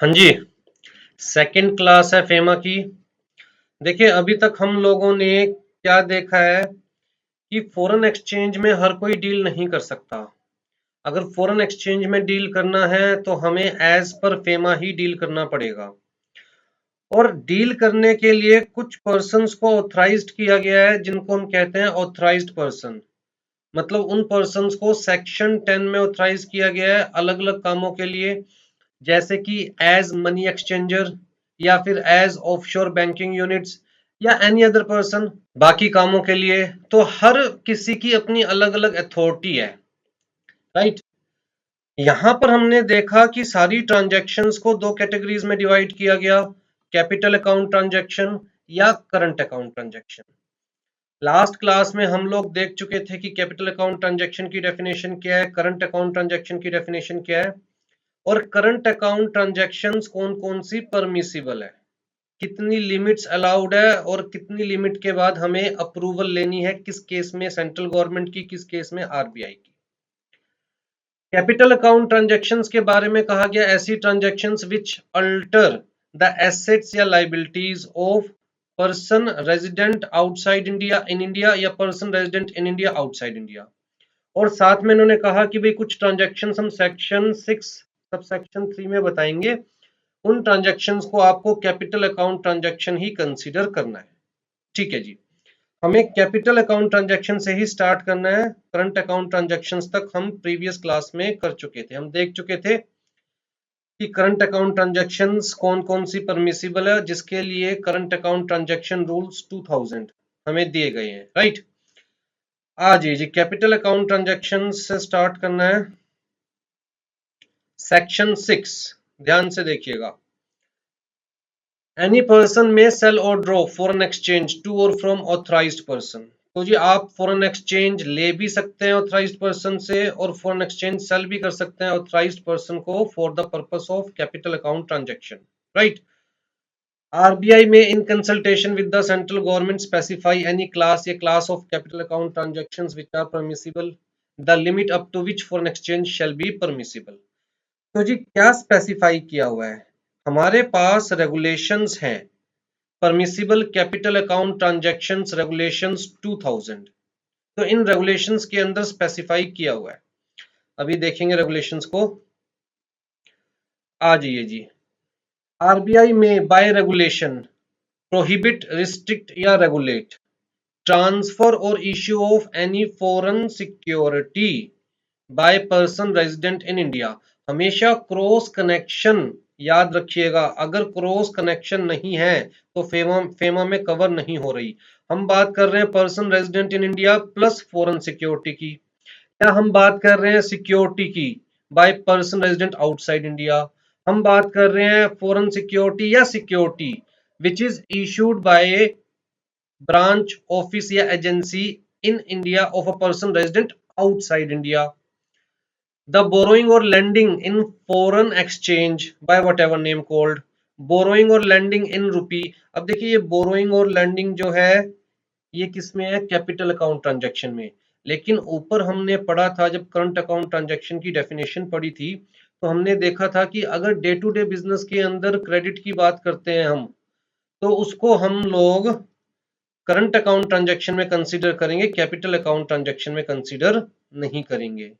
हाँ जी। Second class है FEMA की। देखिए अभी तक हम लोगों ने क्या देखा है कि फॉरेन एक्सचेंज में हर कोई डील नहीं कर सकता। अगर फॉरेन एक्सचेंज में डील करना है तो हमें एज पर फेमा ही डील करना पड़ेगा। और डील करने के लिए कुछ पर्सन्स को ऑथराइज्ड किया गया है जिनको हम कहते हैं ऑथराइज्ड पर्सन। मतलब उन पर्सन्स को सेक्शन 10 में ऑथराइज किया गया है अलग अलग कामों के लिए, जैसे कि एज मनी एक्सचेंजर या फिर एज ऑफशोर बैंकिंग यूनिट्स या एनी अदर पर्सन बाकी कामों के लिए। तो हर किसी की अपनी अलग अलग अथॉरिटी है, राइट। यहां पर हमने देखा कि सारी ट्रांजैक्शंस को दो कैटेगरीज में डिवाइड किया गया, कैपिटल अकाउंट ट्रांजैक्शन या current account transaction. Last class में हम लोग देख चुके थे कि कैपिटल अकाउंट ट्रांजैक्शन की डेफिनेशन क्या है, करंट अकाउंट ट्रांजैक्शन की डेफिनेशन क्या है, और करंट अकाउंट ट्रांजैक्शंस कौन कौन सी परमिसिबल है, कितनी लिमिट्स अलाउड है और कितनी लिमिट के बाद हमें अप्रूवल लेनी है, किस केस में सेंट्रल गवर्नमेंट की, किस केस में आरबीआई की। कैपिटल अकाउंट ट्रांजैक्शंस के बारे में कहा गया ऐसी transactions which alter the assets या liabilities of person resident outside India in India या person resident in India outside India. और साथ में इन्होंने कहा कि भाई कुछ ट्रांजैक्शंस हम सेक्शन 6 सबसेक्शन 3 में बताएंगे, उन ट्रांजैक्शंस को आपको कैपिटल अकाउंट ट्रांजैक्शन ही कंसीडर करना है। ठीक है जी। हमें कैपिटल अकाउंट ट्रांजैक्शन से ही स्टार्ट करना है। करंट अकाउंट ट्रांजैक्शंस तक हम प्रीवियस क्लास में कर चुके थे, हम देख चुके थे कि करंट अकाउंट ट्रांजैक्शंस कौन कौन सी परमिसिबल है, जिसके लिए करंट अकाउंट ट्रांजैक्शन रूल्स 2000 हमें दिए गए हैं, राइट। आज जी कैपिटल अकाउंट ट्रांजैक्शन से स्टार्ट करना है। सेक्शन 6 ध्यान से देखिएगा। एनी पर्सन में सेल और ड्रॉ फॉरेन एक्सचेंज टू और फ्रॉम ऑथराइज्ड पर्सन। तो जी आप फॉरेन एक्सचेंज ले भी सकते हैं ऑथराइज्ड पर्सन से और फॉरेन एक्सचेंज सेल भी कर सकते हैं ऑथराइज्ड पर्सन को for the purpose of capital account transaction, right. RBI may in consultation with the central government specify any class या class of capital account transactions which are permissible, the limit up to which foreign exchange shall be permissible. तो जी क्या specify किया हुआ है, हमारे पास regulations हैं, permissible capital account transactions regulations 2000। तो इन रेगुलेशंस के अंदर स्पेसिफाई किया हुआ है, अभी देखेंगे रेगुलेशंस को। आ जाइए जी। आरबीआई में बाय रेगुलेशन प्रोहिबिट, रिस्ट्रिक्ट या रेगुलेट ट्रांसफर और issue of any foreign security bye person resident in India. हमेशा क्रॉस कनेक्शन याद रखिएगा, अगर क्रॉस कनेक्शन नहीं है तो फेमा फेमा में कवर नहीं हो रही। हम बात कर रहे हैं person resident in India plus foreign security की, या हम बात कर रहे हैं सिक्योरिटी की by person resident outside India, हम बात कर रहे हैं फॉरेन सिक्योरिटी या security which is issued by branch office या agency in India of a person resident outside India. The borrowing or lending in foreign exchange by whatever name called, borrowing और lending in rupee। अब देखिए ये borrowing और lending जो है ये किस में है, कैपिटल अकाउंट ट्रांजैक्शन में। लेकिन ऊपर हमने पढ़ा था जब करंट अकाउंट ट्रांजैक्शन की डेफिनेशन पढ़ी थी, तो हमने देखा था कि अगर डे टू डे बिजनेस के अंदर क्रेडिट की बात करते हैं हम, तो उसको हम लोग करंट अकाउंट ट्रांजैक्शन में कंसीडर करेंगे, कैपिटल अकाउंट ट्रांजैक्शन में कंसीडर नहीं करेंगे।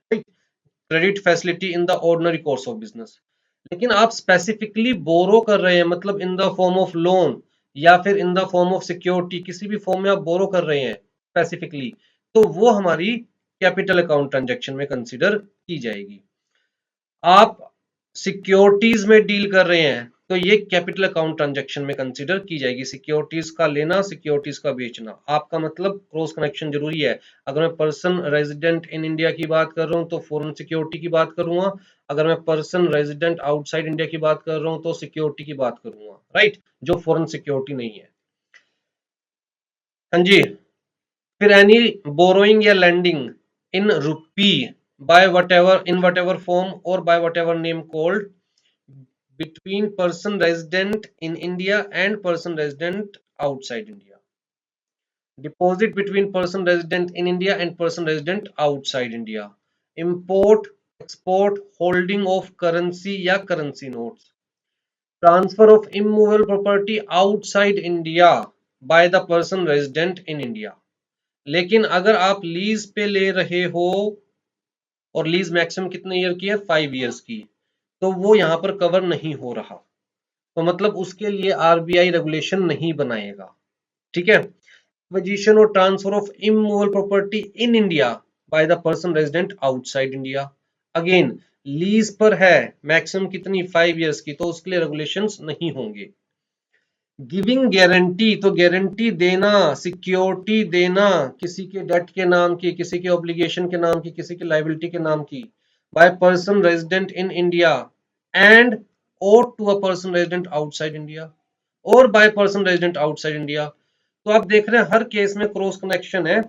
Credit facility in the ordinary course of business. लेकिन आप स्पेसिफिकली बोरो कर रहे हैं, मतलब इन द फॉर्म ऑफ लोन या फिर इन द फॉर्म ऑफ सिक्योरिटी, किसी भी फॉर्म में आप बोरो कर रहे हैं स्पेसिफिकली, तो वो हमारी कैपिटल अकाउंट ट्रांजैक्शन में कंसीडर की जाएगी। आप सिक्योरिटीज में डील कर रहे हैं तो ये कैपिटल अकाउंट ट्रांजैक्शन में कंसीडर की जाएगी। सिक्योरिटीज का लेना, सिक्योरिटीज का बेचना, आपका मतलब क्रॉस कनेक्शन जरूरी है। अगर मैं पर्सन रेजिडेंट इन इंडिया की बात कर रहा हूं तो फॉरेन सिक्योरिटी की बात करूंगा, अगर मैं पर्सन रेजिडेंट आउटसाइड इंडिया की बात कर रहा हूं तो सिक्योरिटी की बात करूंगा, राइट, जो फॉरेन सिक्योरिटी नहीं है। हाँ जी। फिर एनी बोरोइंग या लैंडिंग इन रूपी by whatever in whatever form or by whatever name called between person resident in India and person resident outside India. Deposit between person resident in India and person resident outside India. Import, export, holding of currency या currency notes. Transfer of immovable property outside India bye the person resident in India. लेकिन अगर आप lease पे ले रहे हो और lease maximum कितने ईयर की है, 5 ईयर्स की, तो वो यहां पर कवर नहीं हो रहा, तो मतलब उसके लिए आरबीआई रेगुलेशन नहीं बनाएगा। ठीक है। एक्विजिशन और transfer of immovable property in India bye the person resident outside India, again lease पर है, मैक्सिमम कितनी, 5 ईयर्स की, तो उसके लिए रेगुलेशंस नहीं होंगे। गिविंग गारंटी, तो गारंटी देना, सिक्योरिटी देना किसी के डेट के नाम की, किसी के ऑब्लिगेशन के नाम की, किसी की लाइबिलिटी के नाम की, by person resident in India and और to a person resident outside India, और by person resident outside India. तो आप देख रहे हैं हर केस में क्रॉस कनेक्शन है।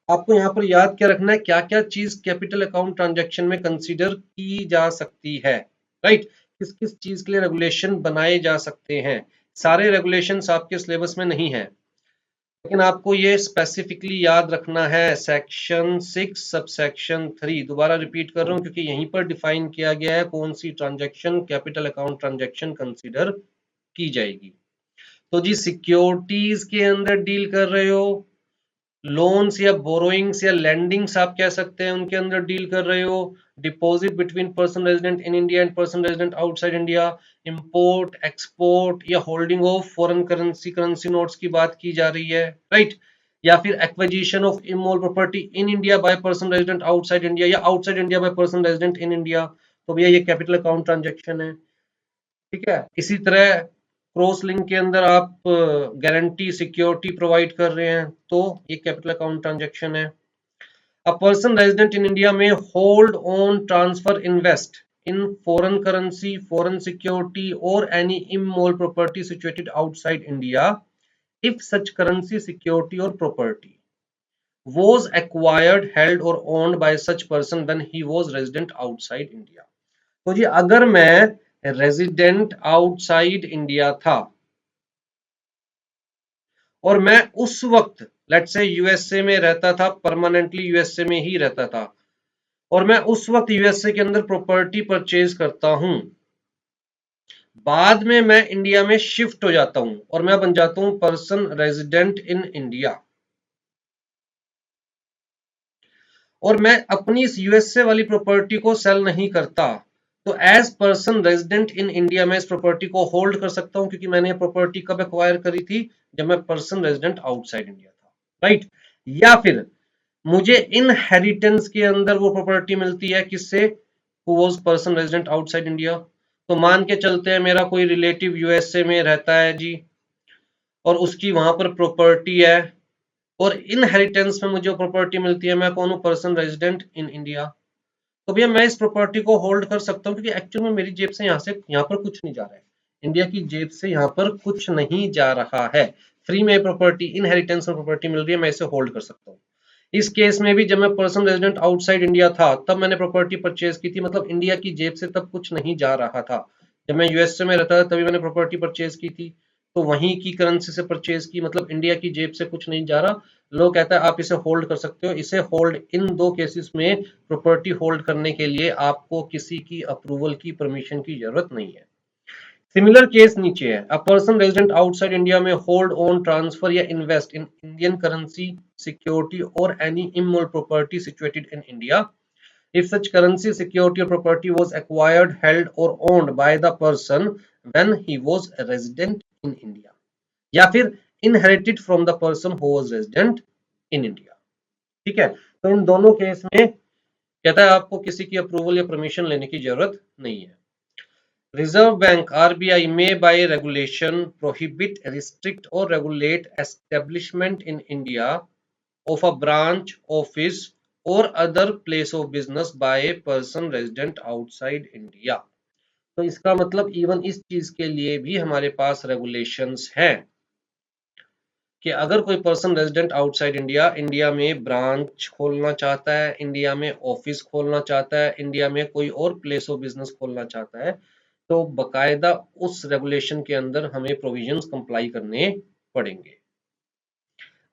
आपको यहाँ पर याद क्या रखना है, क्या क्या चीज कैपिटल अकाउंट ट्रांजैक्शन में कंसीडर की जा सकती है, राइट। किस किस चीज के लिए रेगुलेशन बनाए जा सकते हैं। सारे रेगुलेशंस आपके सिलेबस में नहीं है, लेकिन आपको ये स्पेसिफिकली याद रखना है। सेक्शन 6 सबसेक्शन 3, दोबारा रिपीट कर रहा हूं क्योंकि यहीं पर डिफाइन किया गया है कौन सी transaction capital account transaction consider की जाएगी। तो जी सिक्योरिटीज के अंदर डील कर रहे हो, लोन्स या बोरोइंग्स या लैंडिंग्स आप कह सकते हैं, उनके अंदर डील कर रहे हो, deposit between person resident in India and person resident outside India, import export या holding of foreign currency, currency notes की बात की जा रही है, राइट। या फिर acquisition of immovable property in India by person resident outside India या outside India by person resident in India, तो भैया ये कैपिटल अकाउंट ट्रांजेक्शन है। ठीक है। इसी तरह क्रॉस लिंक के अंदर आप गारंटी सिक्योरिटी प्रोवाइड कर रहे हैं, तो ये कैपिटल अकाउंट ट्रांजैक्शन है। A person resident in India में hold own transfer invest in foreign currency, foreign security और any immovable property situated outside India if such currency security और property was acquired held or owned by such person when he was resident outside India। तो जी अगर मैं resident outside India था और मैं उस वक्त लेट से यूएसए में रहता था, परमानेंटली यूएसए में ही रहता था, और मैं उस वक्त यूएसए के अंदर प्रॉपर्टी परचेज करता हूं, बाद में मैं इंडिया में शिफ्ट हो जाता हूं और मैं बन जाता हूं पर्सन रेजिडेंट इन इंडिया, और मैं अपनी इस यूएसए वाली प्रॉपर्टी को सेल नहीं करता, तो as person resident in India में इस प्रॉपर्टी को होल्ड कर सकता हूं, क्योंकि मैंने ये प्रॉपर्टी कब एक्वायर करी थी, जब मैं पर्सन रेजिडेंट आउटसाइड इंडिया था, राइट। या फिर मुझे इनहेरिटेंस के अंदर वो प्रॉपर्टी मिलती है किससे, who was person resident outside India. तो मान के चलते हैं मेरा कोई रिलेटिव यूएसए में रहता है जी, और उसकी वहां पर प्रॉपर्टी है, और इनहेरिटेंस में मुझे प्रॉपर्टी मिलती है, मैं कौन हूं, पर्सन रेजिडेंट इन इंडिया। तो भैया मैं इस प्रॉपर्टी को होल्ड कर सकता हूँ, क्योंकि एक्चुअल में मेरी जेब से यहाँ पर कुछ नहीं जा रहा है, इंडिया की जेब से यहाँ पर कुछ नहीं जा रहा है, फ्री में प्रॉपर्टी, इनहेरिटेंस में प्रॉपर्टी मिल रही है, मैं इसे होल्ड कर सकता हूँ। इस केस में भी जब मैं पर्सन रेजिडेंट आउटसाइड इंडिया था, तब मैंने प्रॉपर्टी परचेज की थी, मतलब इंडिया की जेब से तब कुछ नहीं जा रहा था। जब मैं यूएसए में रहता था तभी मैंने प्रॉपर्टी परचेज की थी, तो वहीं की करेंसी से परचेज की, मतलब इंडिया की जेब से कुछ नहीं जा रहा। लोग कहता है आप इसे होल्ड कर सकते हो। इसे होल्ड, इन दो केसेस में प्रॉपर्टी होल्ड करने के लिए आपको किसी की अप्रूवल की, परमिशन की जरूरत नहीं है। सिमिलर केस नीचे है, a person resident outside India में होल्ड ऑन ट्रांसफर या invest in Indian currency security और any immovable property situated in India if such currency security or property was acquired held or owned by the person when he was a resident in India या फिर inherited from the person who was resident in India। ठीक है। तो इन दोनों case में कहता है आपको किसी की अप्रूवल या परमिशन लेने की जरूरत नहीं है। Reserve Bank RBI may by regulation prohibit, restrict or regulate establishment in India of a branch, office or other place of business by a person resident outside India। तो इसका मतलब इवन इस चीज के लिए भी हमारे पास रेगुलेशंस हैं कि अगर कोई person resident outside India, India में ब्रांच खोलना चाहता है, इंडिया में ऑफिस खोलना चाहता है, इंडिया में कोई और प्लेस ऑफ बिजनेस खोलना चाहता है, तो बकायदा उस रेगुलेशन के अंदर हमें प्रोविजंस कंप्लाई करने पड़ेंगे।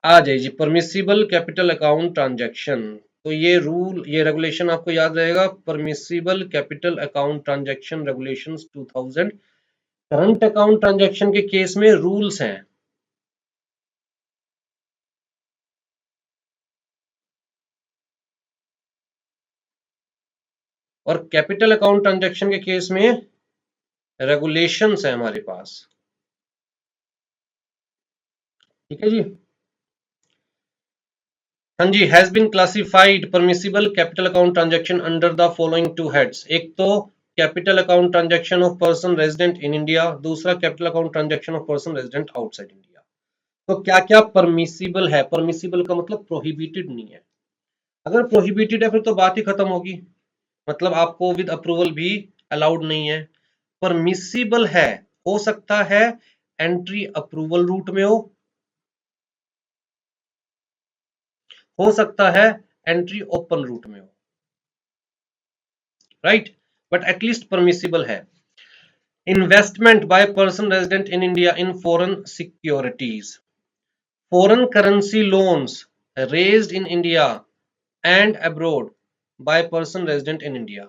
आ जाइए जी, परमिसिबल कैपिटल अकाउंट ट्रांजैक्शन। तो ये रूल, ये रेगुलेशन आपको याद रहेगा, permissible capital account transaction regulations 2000। Current account transaction के केस में रूल्स हैं, और कैपिटल अकाउंट ट्रांजैक्शन के केस में रेगुलेशंस है हमारे पास। ठीक है जी। हाँ जी, has been classified permissible capital account transaction under the following two heads. एक तो capital account transaction of person resident in India, दूसरा capital account transaction of person resident outside India. तो क्या क्या परमिसिबल है? परमिसिबल का मतलब प्रोहिबिटेड नहीं है। अगर प्रोहिबिटेड है फिर तो बात ही खत्म होगी, मतलब आपको विद अप्रूवल भी अलाउड नहीं है। परमिसिबल है, हो सकता है एंट्री अप्रूवल रूट में हो सकता है एंट्री ओपन रूट में हो, राइट, बट एटलीस्ट परमिसिबल है। Investment by person resident in India in foreign securities, foreign currency loans raised in India and abroad by person resident in India.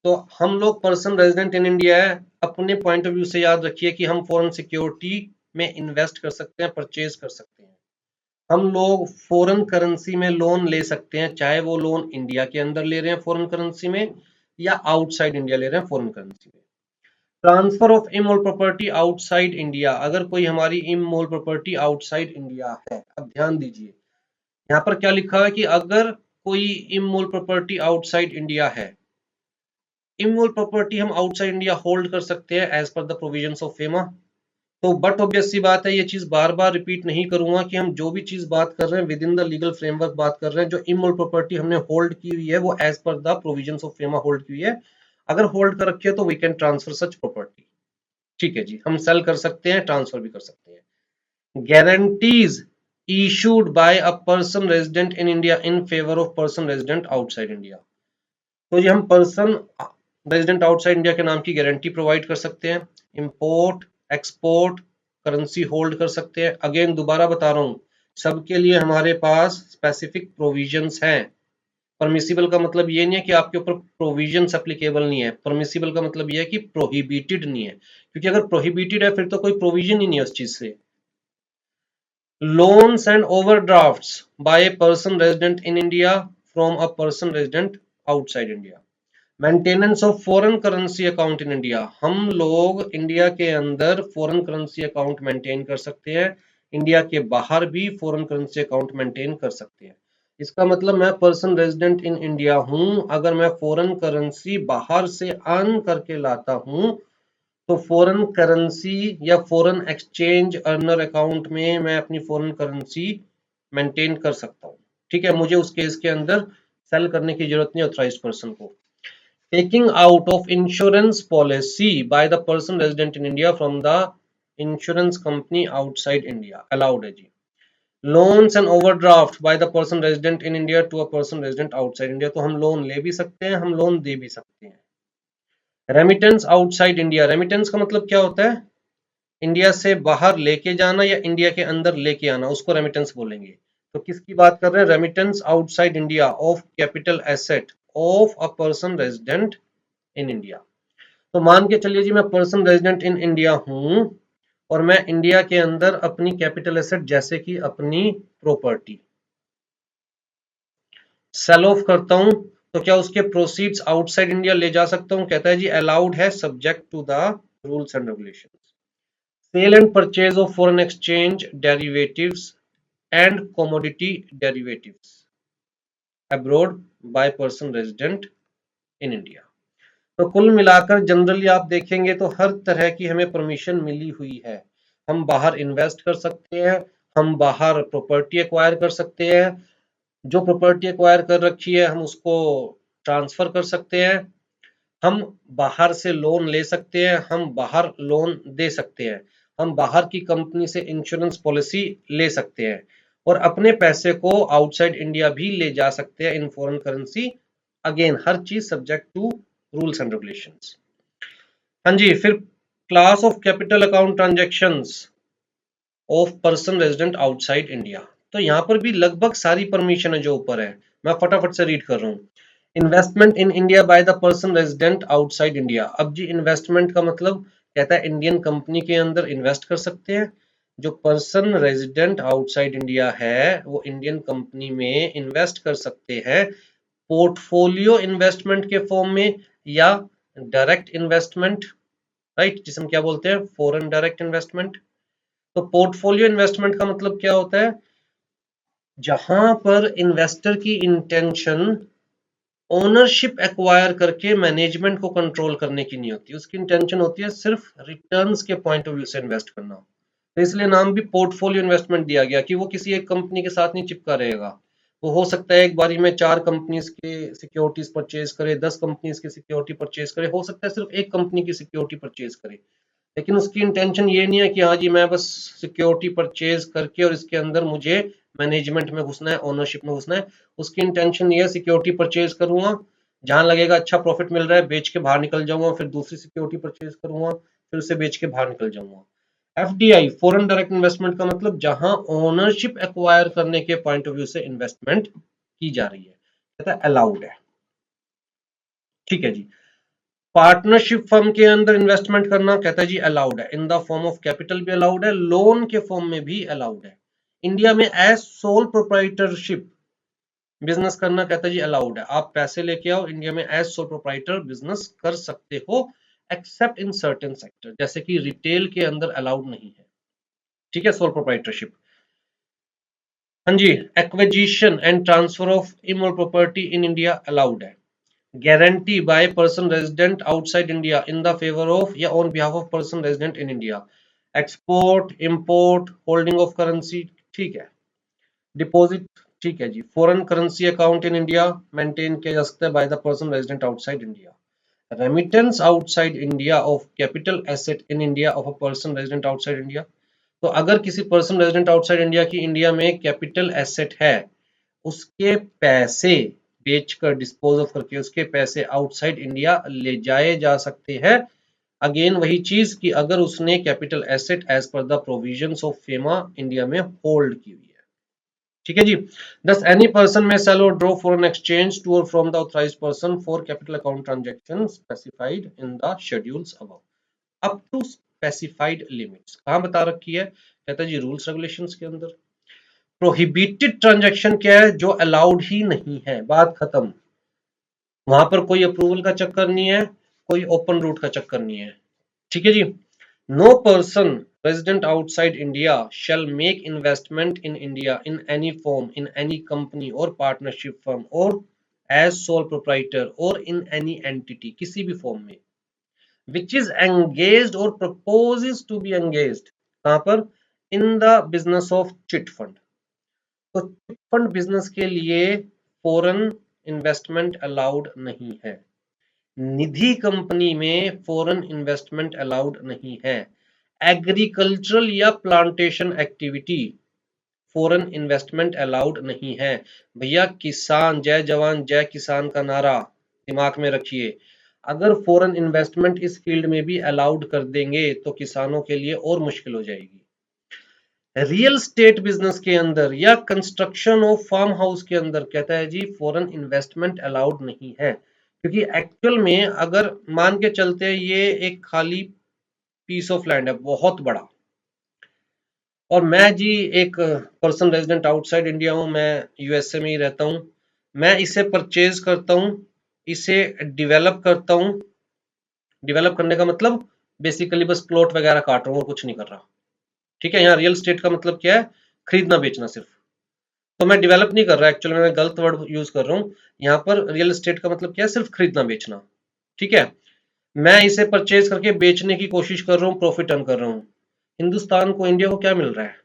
तो हम लोग पर्सन रेजिडेंट इन इंडिया है, अपने point of view से याद रखिए कि हम फॉरेन सिक्योरिटी में इन्वेस्ट कर सकते हैं, परचेज कर सकते हैं। हम लोग फॉरेन करेंसी में लोन ले सकते हैं, चाहे वो लोन इंडिया के अंदर ले रहे हैं फॉरेन करेंसी में या आउटसाइड इंडिया ले रहे हैं फॉरेन करेंसी में। Transfer of immovable property outside India, अगर कोई हमारी इमोल प्रॉपर्टी आउटसाइड इंडिया है, अब ध्यान दीजिए यहाँ पर क्या लिखा है कि अगर कोई इमोल प्रॉपर्टी आउटसाइड इंडिया है, इमोल प्रॉपर्टी हम आउटसाइड इंडिया होल्ड कर सकते हैं as per the provisions of FEMA. तो बट ऑब्वियस सी बात है, ये चीज बार बार रिपीट नहीं करूंगा कि हम जो भी चीज बात कर रहे हैं with in the legal framework बात कर रहे हैं। जो इमोल प्रॉपर्टी हमने होल्ड की हुई है वो as per the provisions of FEMA hold की हुई है। अगर होल्ड कर रखी है तो we can transfer such property. ठीक है जी, हम सेल कर सकते हैं, ट्रांसफर भी कर सकते हैं। Guarantees issued by a person resident in India in favour of person resident outside India. तो ये हम पर्सन रेजिडेंट आउटसाइड इंडिया के नाम की गारंटी प्रोवाइड कर सकते हैं। इंपोर्ट एक्सपोर्ट करेंसी होल्ड कर सकते हैं। अगेन दोबारा बता रहा हूं, सबके लिए हमारे पास स्पेसिफिक प्रोविजंस हैं। परमिसिबल का मतलब ये नहीं है कि आपके ऊपर प्रोविजंस एप्लीकेबल नहीं है, परमिसिबल का मतलब ये है कि प्रोहिबिटेड नहीं है, क्योंकि अगर प्रोहिबिटेड है फिर तो कोई प्रोविजन ही नहीं है उस चीज से। Loans and overdrafts by a person resident in India from a person resident outside India. Maintenance of foreign currency account in India, हम लोग इंडिया के अंदर फॉरेन करेंसी अकाउंट मेंटेन कर सकते हैं, इंडिया के बाहर भी फॉरेन करेंसी अकाउंट मेंटेन कर सकते हैं। इसका मतलब मैं पर्सन रेजिडेंट इन इंडिया हूं, अगर मैं फॉरेन करेंसी बाहर से अर्न करके लाता हूं तो फॉरेन करेंसी या फॉरेन एक्सचेंज अर्नर अकाउंट में मैं अपनी फॉरेन करेंसी मेंटेन कर सकता हूं। ठीक है, मुझे उस केस के अंदर सेल करने की जरूरत नहीं ऑथराइज्ड पर्सन को। Taking out of insurance policy by the person resident in India from the insurance company outside India allowed है जी। Loans and overdraft by the person resident in India to a person resident outside India, तो हम loan ले भी सकते हैं, हम loan दे भी सकते हैं। रेमिटेंस आउटसाइड इंडिया, रेमिटेंस का मतलब क्या होता है? इंडिया से बाहर लेके जाना या इंडिया के अंदर लेके आना, उसको रेमिटेंस बोलेंगे। तो किसकी बात कर रहे हैं? Remittance outside India of capital asset of a person resident in India. तो मान के चलिए जी मैं पर्सन रेजिडेंट इन इंडिया हूं और मैं इंडिया के अंदर अपनी कैपिटल एसेट जैसे कि अपनी प्रॉपर्टी सेल ऑफ करता हूं, तो क्या उसके प्रोसीड्स आउटसाइड इंडिया ले जा सकता हूं? कहता है जी अलाउड है, subject to the rules and regulations. Sale and purchase of foreign exchange derivatives and commodity derivatives abroad by person resident in India. तो कुल मिलाकर जनरली आप देखेंगे तो हर तरह की हमें परमिशन मिली हुई है। हम बाहर इन्वेस्ट कर सकते हैं, हम बाहर प्रॉपर्टी एक्वायर कर सकते हैं, जो प्रॉपर्टी एक्वायर कर रखी है हम उसको ट्रांसफर कर सकते हैं, हम बाहर से लोन ले सकते हैं, हम बाहर लोन दे सकते हैं, हम बाहर की कंपनी से इंश्योरेंस पॉलिसी ले सकते हैं और अपने पैसे को आउटसाइड इंडिया भी ले जा सकते हैं इन फॉरेन करेंसी। अगेन हर चीज subject to rules and regulations. हाँ जी, फिर class of capital account transactions of person resident outside India. तो यहाँ पर भी लगभग सारी परमिशन है जो ऊपर है, मैं फटाफट से रीड कर रहा हूँ। Investment in India bye the person resident outside India. अब जी इन्वेस्टमेंट का मतलब कहता है इंडियन कंपनी के अंदर इन्वेस्ट कर सकते हैं। जो पर्सन रेजिडेंट आउटसाइड इंडिया है वो इंडियन कंपनी में इन्वेस्ट कर सकते हैं पोर्टफोलियो इन्वेस्टमेंट के फॉर्म में या डायरेक्ट इन्वेस्टमेंट, राइट, जिसे हम क्या बोलते हैं, फॉरेन डायरेक्ट इन्वेस्टमेंट। तो पोर्टफोलियो इन्वेस्टमेंट का मतलब क्या होता है, जहां पर इन्वेस्टर की इंटेंशन ओनरशिप एक्वायर करके मैनेजमेंट को कंट्रोल करने की नहीं होती, उसकी इंटेंशन होती है सिर्फ रिटर्न्स के पॉइंट ऑफ व्यू से इन्वेस्ट करना। तो इसलिए नाम भी पोर्टफोलियो इन्वेस्टमेंट दिया गया कि वो किसी एक कंपनी के साथ नहीं चिपका रहेगा। वो हो सकता है एक बारी में 4 कंपनीज के सिक्योरिटीज परचेज करे, 10 कंपनीज की सिक्योरिटी परचेज करे, हो सकता है सिर्फ एक कंपनी की सिक्योरिटी परचेज करे, लेकिन उसकी इंटेंशन ये नहीं है कि हाँ जी मैं बस सिक्योरिटी परचेज करके और इसके अंदर मुझे मैनेजमेंट में घुसना है, ओनरशिप में घुसना है। उसकी इंटेंशन ये है सिक्योरिटी परचेज करूंगा, जहां लगेगा अच्छा प्रॉफिट मिल रहा है बेच के बाहर निकल जाऊंगा, फिर दूसरी सिक्योरिटी परचेज करूंगा, फिर उसे बेच के बाहर निकल जाऊंगा। एफडीआई फॉरेन डायरेक्ट इन्वेस्टमेंट का मतलब जहां ओनरशिप एक्वायर करने के पॉइंट ऑफ व्यू से इन्वेस्टमेंट की जा रही है, कहता है अलाउड है। ठीक है जी। पार्टनरशिप फर्म के अंदर इन्वेस्टमेंट करना, कहता है जी अलाउड है, इन द फॉर्म ऑफ कैपिटल भी अलाउड है, लोन के फॉर्म में भी अलाउड है। इंडिया में एज सोल प्रोप्राइटरशिप बिजनेस करना, कहता है जी अलाउड है, आप पैसे लेके आओ इंडिया में एज सोल प्रोप्राइटर बिजनेस कर सकते हो एक्सेप्ट इन सर्टेन सेक्टर, जैसे कि रिटेल के अंदर अलाउड नहीं है। ठीक है, सोल प्रोप्राइटरशिप। हाँ जी, acquisition and transfer of immovable property in India allowed है। guarantee by person resident outside India in the favor of या on behalf of person resident in India, export import holding of currency, ठीक है, deposit, ठीक है जी, foreign currency account in India maintain किया जा सकता है by the person resident outside India, remittance outside India of capital asset in India of a person resident outside India. तो अगर किसी पर्सन रेजिडेंट आउटसाइड इंडिया की इंडिया में capital asset है, उसके पैसे बेचकर डिस्पोज ऑफ करके उसके पैसे आउटसाइड इंडिया ले जाए जा सकते हैं। अगेन वही चीज कि अगर उसने capital asset as per the provisions of FEMA India में होल्ड की हुई है। ठीक है जी। दस एनी पर्सन में सेल और ड्रॉ फॉरेन एक्सचेंज टू और from the authorised person for capital account transaction specified in the schedules above up to specified limits. कहां बता रखी है, कहता है जी रूल्स रेगुलेशंस के अंदर। प्रोहिबिटेड ट्रांजैक्शन क्या है, जो अलाउड ही नहीं है, बात खत्म। वहां पर कोई अप्रूवल का चक्कर नहीं है, कोई ओपन रूट का चक्कर नहीं है। ठीक है जी। No person resident outside India shall make investment in India in any form in any company और पार्टनरशिप फर्म और एज सोल प्रोप्राइटर और इन एनी एंटिटी, किसी भी फॉर्म में, विच इज एंगेज्ड और प्रपोजेस टू बी एंगेज्ड, कहां पर, in the business of chit fund. तो चिट फंड बिजनेस के लिए फॉरेन इन्वेस्टमेंट अलाउड नहीं है, निधि कंपनी में फॉरेन इन्वेस्टमेंट अलाउड नहीं है, एग्रीकल्चरल या plantation activity foreign investment allowed नहीं है। भैया किसान, जय जवान जय किसान का नारा दिमाग में रखिए। अगर फॉरेन इन्वेस्टमेंट इस फील्ड में भी अलाउड कर देंगे तो किसानों के लिए और मुश्किल हो जाएगी। रियल स्टेट बिजनेस के अंदर या कंस्ट्रक्शन ऑफ फार्म हाउस के अंदर, कहता है जी फॉरेन इन्वेस्टमेंट अलाउड नहीं है, क्योंकि एक्चुअल में अगर मान के चलते ये एक खाली पीस ऑफ लैंड है बहुत बड़ा, और मैं जी एक पर्सन रेजिडेंट आउटसाइड इंडिया हूं, मैं यूएसए में ही रहता हूं, मैं इसे परचेज करता हूं, इसे डेवलप करता हूं। डेवलप करने का मतलब बेसिकली बस प्लॉट वगैरह काट रहा हूं और कुछ नहीं कर रहा। ठीक है, यहाँ रियल स्टेट का मतलब क्या है, खरीदना बेचना सिर्फ। तो मैं डेवलप नहीं कर रहा, एक्चुअली मैं गलत वर्ड यूज कर रहा हूँ। यहाँ पर रियल एस्टेट का मतलब क्या है, सिर्फ खरीदना बेचना। ठीक है, मैं इसे परचेज करके बेचने की कोशिश कर रहा हूँ, प्रॉफिट अर्न कर रहा हूँ। हिंदुस्तान को, इंडिया को क्या मिल रहा है,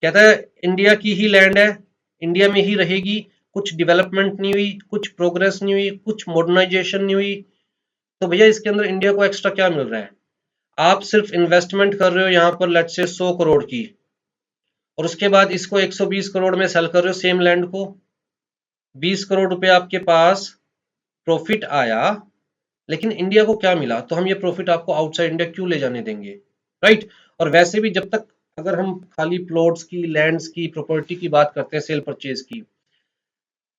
कहता है इंडिया की ही लैंड है, इंडिया में ही रहेगी, कुछ डेवलपमेंट नहीं हुई, कुछ प्रोग्रेस नहीं हुई, कुछ मॉडर्नाइजेशन नहीं हुई, तो भैया इसके अंदर इंडिया को एक्स्ट्रा क्या मिल रहा है। आप सिर्फ इन्वेस्टमेंट कर रहे हो यहाँ पर लेट्स से 100 करोड़ की, और उसके बाद इसको 120 करोड़ में सेल कर रहे हो सेम लैंड को, 20 करोड़ रुपए आपके पास प्रॉफिट आया, लेकिन इंडिया को क्या मिला, तो हम ये प्रॉफिट आपको आउटसाइड इंडिया क्यों ले जाने देंगे, राइट। और वैसे भी जब तक अगर हम खाली प्लॉट्स की, लैंड्स की, प्रॉपर्टी की बात करते हैं, सेल परचेज की,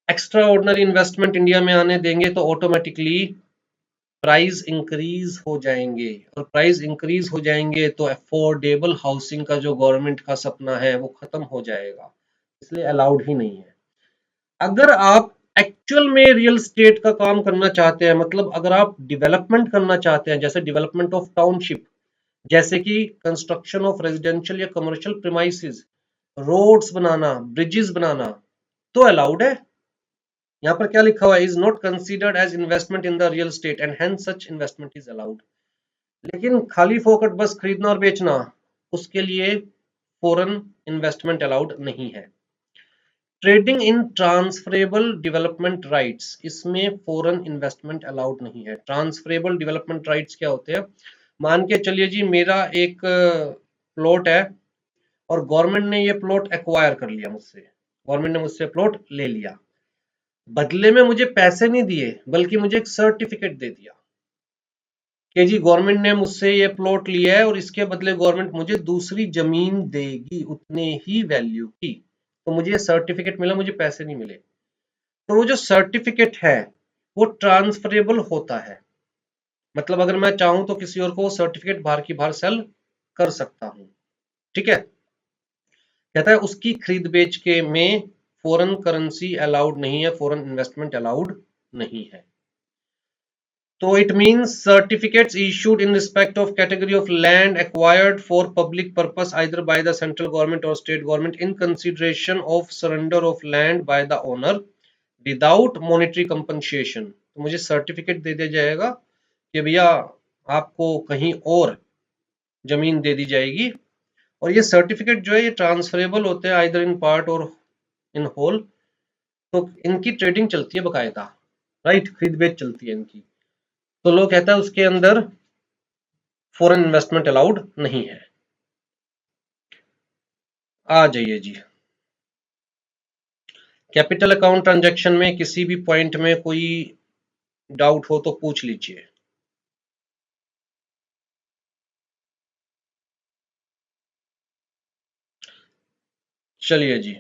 एक्स्ट्रा ऑर्डिनरी इन्वेस्टमेंट इंडिया में आने देंगे तो ऑटोमेटिकली प्राइस इंक्रीज हो जाएंगे, और प्राइस इंक्रीज हो जाएंगे तो अफोर्डेबल हाउसिंग का जो गवर्नमेंट का सपना है वो खत्म हो जाएगा, इसलिए अलाउड ही नहीं है। अगर आप एक्चुअल में रियल स्टेट का काम करना चाहते हैं, मतलब अगर आप डेवलपमेंट करना चाहते हैं, जैसे डेवलपमेंट ऑफ टाउनशिप, जैसे कि कंस्ट्रक्शन ऑफ रेजिडेंशियल या कमर्शियल प्रीमाइसेस, रोड्स बनाना, ब्रिजेस बनाना, तो अलाउड है। यहाँ पर क्या लिखा हुआ है, is not considered as investment in the real estate and hence such investment is allowed. लेकिन खाली फोकट बस खरीदना और बेचना, उसके लिए फॉरेन इन्वेस्टमेंट अलाउड नहीं है। Trading in transferable development rights, इसमें फॉरेन इन्वेस्टमेंट अलाउड नहीं है। ट्रांसफरेबल डेवलपमेंट राइट्स क्या होते हैं, मान के चलिए जी मेरा एक प्लॉट है और गवर्नमेंट ने ये प्लॉट एक्वायर कर लिया मुझसे, गवर्नमेंट ने मुझसे प्लॉट ले लिया, बदले में मुझे पैसे नहीं दिए बल्कि मुझे एक सर्टिफिकेट दे दिया कि जी गवर्नमेंट ने मुझसे ये प्लॉट लिया है और इसके बदले गवर्नमेंट मुझे दूसरी जमीन देगी उतने ही वैल्यू की, तो मुझे ये सर्टिफिकेट मिला, मुझे पैसे नहीं मिले। तो वो जो सर्टिफिकेट है वो ट्रांसफरेबल होता है, मतलब अगर मैं चाहूं तो किसी और को सर्टिफिकेट बाहर की बाहर सेल कर सकता हूं। ठीक है, कहता है उसकी खरीद बेच के में फॉरेन करेंसी अलाउड नहीं है, फॉरेन इन्वेस्टमेंट अलाउड नहीं है। तो it means certificates issued in respect of category of land acquired for public purpose either by the central government or state government in consideration of surrender of land by the owner without monetary compensation। तो मुझे certificate दे दिया जाएगा कि भैया आपको कहीं और जमीन दे दी जाएगी, और ये सर्टिफिकेट जो है ये ट्रांसफरेबल होते हैं आइदर इन पार्ट और इन होल, तो इनकी ट्रेडिंग चलती है बकायदा, राइट, खरीद बेच चलती है इनकी। तो लोग कहता है उसके अंदर फॉरेन इन्वेस्टमेंट अलाउड नहीं है। आ जाइए जी, कैपिटल अकाउंट ट्रांजैक्शन में किसी भी पॉइंट में कोई डाउट हो तो पूछ लीजिए। चलिए जी,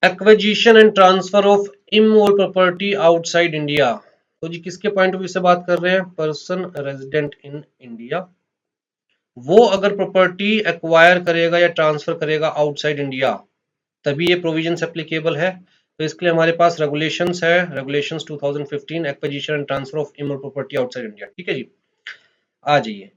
acquisition and transfer of immovable property outside India. तो जी किसके पॉइंट ऑफ व्यू से बात कर रहे हैं, पर्सन रेजिडेंट इन इंडिया, वो अगर प्रॉपर्टी एक्वायर करेगा या ट्रांसफर करेगा आउटसाइड इंडिया तभी ये प्रोविजंस एप्लीकेबल है। तो इसके लिए हमारे पास रेगुलेशंस है, regulations 2015 acquisition and transfer of immovable property outside India. ठीक है जी, आ जाइए।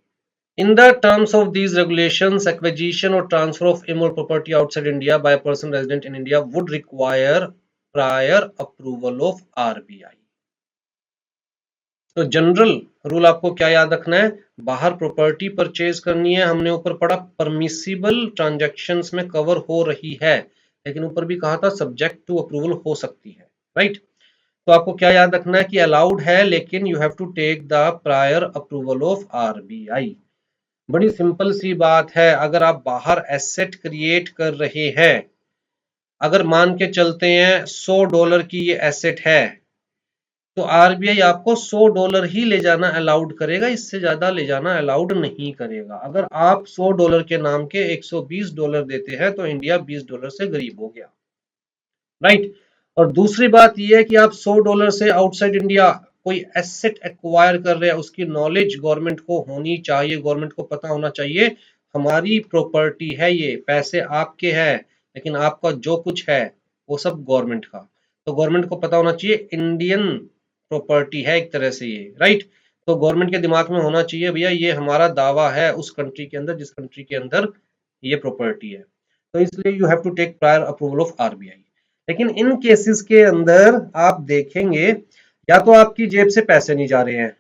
In the terms of these regulations, acquisition or transfer of immovable property outside India by a person resident in India would require prior approval of RBI। तो general rule आपको क्या याद रखना है, बाहर प्रॉपर्टी परचेज करनी है, हमने ऊपर पढ़ा परमिसिबल ट्रांजैक्शंस में कवर हो रही है, लेकिन ऊपर भी कहा था सब्जेक्ट टू अप्रूवल हो सकती है, राइट। तो आपको क्या याद रखना है कि अलाउड है लेकिन you have to take the prior approval of RBI. बड़ी सिंपल सी बात है, अगर आप बाहर एसेट क्रिएट कर रहे हैं, अगर मान के चलते हैं $100 की ये एसेट है, तो आरबीआई आपको $100 ही ले जाना अलाउड करेगा, इससे ज्यादा ले जाना अलाउड नहीं करेगा। अगर आप $100 के नाम के $120 देते हैं तो इंडिया $20 से गरीब हो गया, राइट। और दूसरी बात यह है कि आप $100 से आउटसाइड इंडिया कोई एसेट एक्वायर कर रहे हैं, उसकी नॉलेज गवर्नमेंट को होनी चाहिए, गवर्नमेंट को पता होना चाहिए हमारी प्रॉपर्टी है, ये पैसे आपके हैं लेकिन आपका जो कुछ है वो सब गवर्नमेंट का। तो गवर्नमेंट को पता होना चाहिए इंडियन प्रॉपर्टी है एक तरह से ये, राइट। तो गवर्नमेंट के दिमाग में होना चाहिए भैया ये हमारा दावा है उस कंट्री के अंदर जिस कंट्री के अंदर ये प्रॉपर्टी है, तो इसलिए you have to take prior approval of RBI. लेकिन इन केसेस के अंदर आप देखेंगे या तो आपकी जेब से पैसे नहीं जा रहे हैं,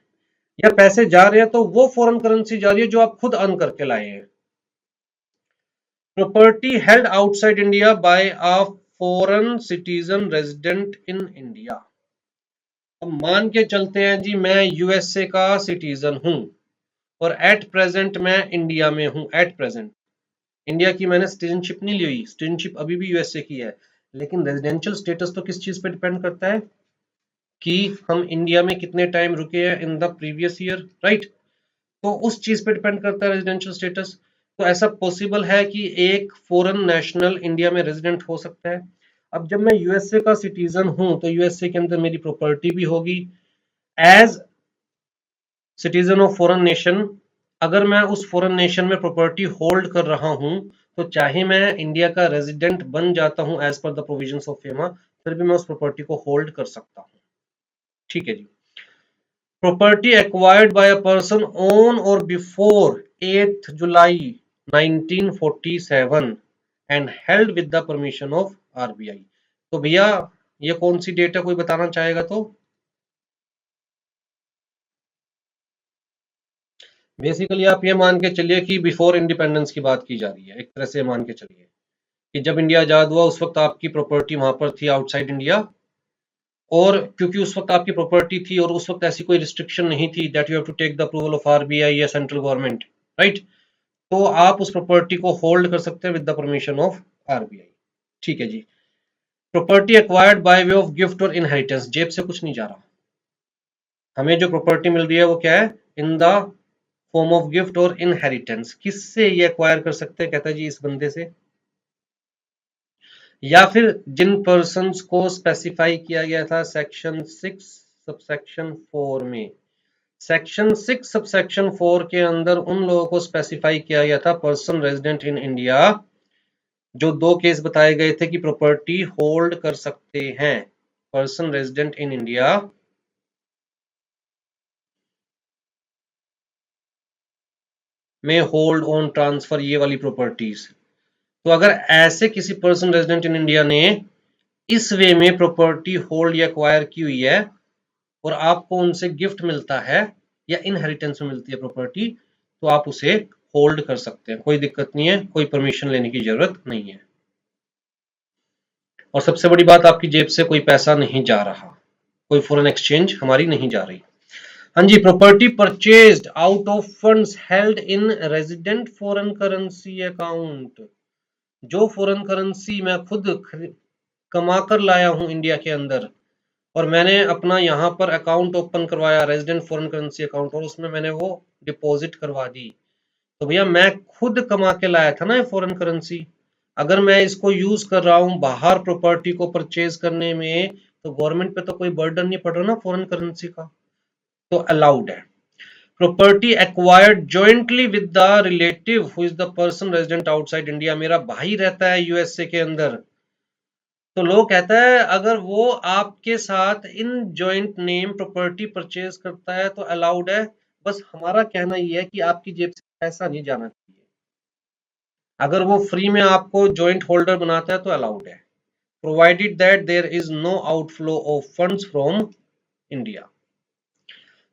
या पैसे जा रहे हैं तो वो फॉरेन करेंसी जा रही है जो आप खुद अर्न करके लाए हैं। Property held outside India bye a foreign citizen resident in India. अब मान के चलते हैं जी मैं यूएसए का सिटीजन हूं और एट प्रेजेंट मैं इंडिया में हूं, एट प्रेजेंट इंडिया की मैंने सिटीजनशिप नहीं ली हुई, सिटीजनशिप अभी भी यूएसए की है, लेकिन रेजिडेंशियल स्टेटस तो किस चीज पे डिपेंड करता है कि हम इंडिया में कितने टाइम रुके हैं in the previous year, right. तो उस चीज पे डिपेंड करता है रेजिडेंशियल स्टेटस। तो ऐसा पॉसिबल है कि एक फॉरेन नेशनल इंडिया में रेजिडेंट हो सकता है। अब जब मैं यूएसए का सिटीजन हूं तो यूएसए के अंदर मेरी प्रॉपर्टी भी होगी as citizen of foreign nation. अगर मैं उस फॉरेन नेशन में प्रॉपर्टी होल्ड कर रहा हूं तो चाहे मैं इंडिया का रेजिडेंट बन जाता हूं as per the provisions of FEMA, फिर भी मैं उस प्रॉपर्टी को होल्ड कर सकता हूं। ठीक है जी। Property acquired by a person on और before 8th July 1947 and held with the permission of RBI. तो भैया ये कौन सी डेट है, कोई बताना चाहेगा तो? बेसिकली आप ये मान के चलिए कि बिफोर इंडिपेंडेंस की बात की जा रही है, एक तरह से मान के चलिए कि जब इंडिया आजाद हुआ उस वक्त आपकी प्रॉपर्टी वहां पर थी आउटसाइड इंडिया, और क्योंकि उस वक्त आपकी प्रॉपर्टी थी और उस वक्त ऐसी कोई रिस्ट्रिक्शन नहीं थी that you have to take the approval of RBI या सेंट्रल गवर्नमेंट, राइट, तो आप उस प्रॉपर्टी को होल्ड कर सकते हैं with the permission of RBI. ठीक है जी। Property acquired by way of gift और इनहेरिटेंस, जेब से कुछ नहीं जा रहा, हमें जो प्रॉपर्टी मिल रही है वो क्या है, इन द फॉर्म ऑफ गिफ्ट और इनहेरिटेंस। किससे ये एक्वायर कर सकते हैं, कहता है जी इस बंदे से, या फिर जिन पर्संस को स्पेसिफाई किया गया था सेक्शन 6 सबसेक्शन 4 में। सेक्शन 6 सबसेक्शन 4 के अंदर उन लोगों को स्पेसिफाई किया गया था, पर्सन रेजिडेंट इन इंडिया, जो दो केस बताए गए थे कि प्रॉपर्टी होल्ड कर सकते हैं। पर्सन रेजिडेंट इन इंडिया में होल्ड ऑन ट्रांसफर ये वाली प्रॉपर्टीज। तो अगर ऐसे किसी पर्सन रेजिडेंट इन इंडिया ने इस वे में प्रॉपर्टी होल्ड या एक्वायर की हुई है और आपको उनसे गिफ्ट मिलता है या इनहेरिटेंस में मिलती है प्रॉपर्टी, तो आप उसे होल्ड कर सकते हैं, कोई दिक्कत नहीं है, कोई परमिशन लेने की जरूरत नहीं है। और सबसे बड़ी बात, आपकी जेब से कोई पैसा नहीं जा रहा, कोई फॉरेन एक्सचेंज हमारी नहीं जा रही। हाँ जी। Property purchased out of funds held in resident foreign currency account, जो फॉरेन करेंसी मैं खुद कमा कर लाया हूं इंडिया के अंदर और मैंने अपना यहाँ पर अकाउंट ओपन करवाया रेजिडेंट फॉरेन करेंसी अकाउंट, और उसमें मैंने वो डिपॉजिट करवा दी, तो भैया मैं खुद कमा के लाया था ना ये फॉरेन करेंसी। अगर मैं इसको यूज कर रहा हूँ बाहर प्रॉपर्टी को परचेज करने में, तो गवर्नमेंट पे तो कोई बर्डन नहीं पड़ रहा ना फॉरेन करेंसी का, तो अलाउड है। Property acquired jointly with the relative who is the person resident outside India, मेरा भाई रहता है यूएसए के अंदर, तो लोग कहता है अगर वो आपके साथ in joint name property purchase करता है तो अलाउड है। बस हमारा कहना ये है कि आपकी जेब से पैसा नहीं जाना चाहिए, अगर वो फ्री में आपको जॉइंट होल्डर बनाता है तो अलाउड है, provided that there is no outflow of funds from India.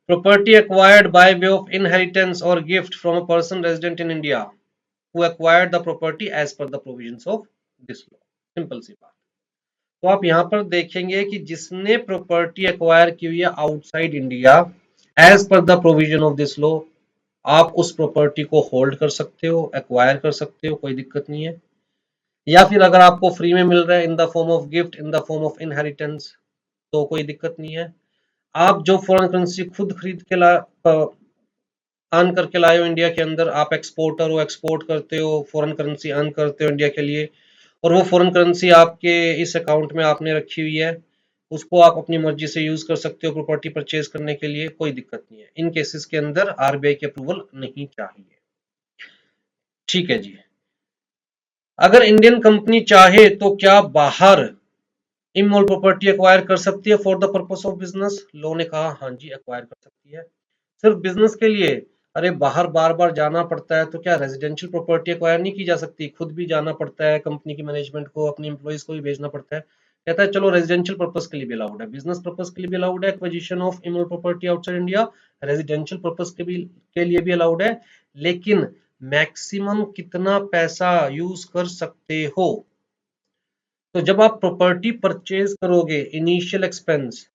Property acquired by way of inheritance और gift from a person resident in India who acquired the property as per the provisions of this law. Simple सी बात। तो आप यहां पर देखेंगे कि जिसने प्रॉपर्टी एक्वायर की हुई है outside India as per the provision of this law, आप उस प्रॉपर्टी को होल्ड कर सकते हो, एक्वायर कर सकते हो, कोई दिक्कत नहीं है। या फिर अगर आपको फ्री में मिल रहा है इन the form of gift, in the form of inheritance, तो कोई दिक्कत नहीं है। आप जो फॉरेन करेंसी खुद खरीद के ला अर्न करके लाए हो इंडिया के अंदर, आप एक्सपोर्टर हो, एक्सपोर्ट करते हो, फॉरेन करेंसी अर्न करते हो इंडिया के लिए, और वो फॉरेन करेंसी आपके इस अकाउंट में आपने रखी हुई है, उसको आप अपनी मर्जी से यूज कर सकते हो प्रॉपर्टी परचेज करने के लिए, कोई दिक्कत नहीं है। इन केसेस के अंदर आरबीआई की अप्रूवल नहीं चाहिए। ठीक है जी। अगर इंडियन कंपनी चाहे तो क्या बाहर इमोल प्रॉपर्टी एक्वायर कर सकती है for the purpose of business? लो ने कहा हाँ जी एक्वायर कर सकती है, सिर्फ बिजनेस के लिए। अरे बाहर बार बार जाना पड़ता है, तो क्या रेजिडेंशियल प्रॉपर्टी एक्वायर नहीं की जा सकती? खुद भी जाना पड़ता है, कंपनी की मैनेजमेंट को, अपनी एम्प्लॉइज को भी भेजना पड़ता है। कहता है चलो रेजिडेंशियल पर्पस के लिए भी अलाउड है, बिजनेस पर्पस के लिए भी अलाउड है, acquisition of immovable property outside India, residential purpose के लिए भी अलाउड है, लेकिन मैक्सिमम कितना पैसा यूज कर सकते हो? तो जब आप प्रॉपर्टी परचेज करोगे, initial expense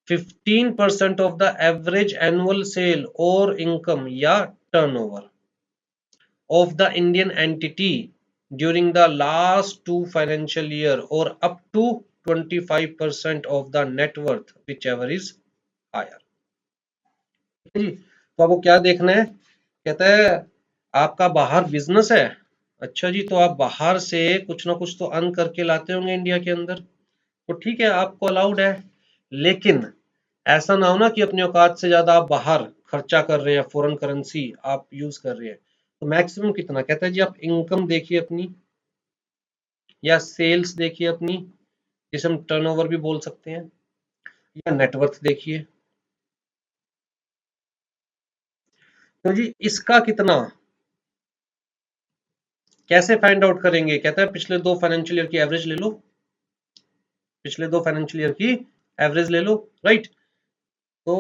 15% of the average annual sale और इनकम या turnover of the Indian entity during the last 2 financial year और up to 25% of the net worth whichever is higher. तो आपको क्या देखना है? कहता है आपका बाहर बिजनेस है, अच्छा जी, तो आप बाहर से कुछ ना कुछ तो अर्न करके लाते होंगे इंडिया के अंदर, तो ठीक है, आपको अलाउड है। लेकिन ऐसा ना हो ना कि अपनी औकात से ज्यादा आप बाहर खर्चा कर रहे हैं, फॉरेन करेंसी आप यूज कर रहे हैं। तो मैक्सिमम कितना कहता है जी, आप इनकम देखिए अपनी, या सेल्स देखिए अपनी, जिसे हम टर्नओवर भी बोल सकते हैं, या नेटवर्थ देखिए। तो जी इसका कितना कैसे फाइंड आउट करेंगे, कहता है पिछले 2 फाइनेंशियल ईयर की एवरेज ले लो, पिछले 2 फाइनेंशियल ईयर की एवरेज ले लो, राइट। तो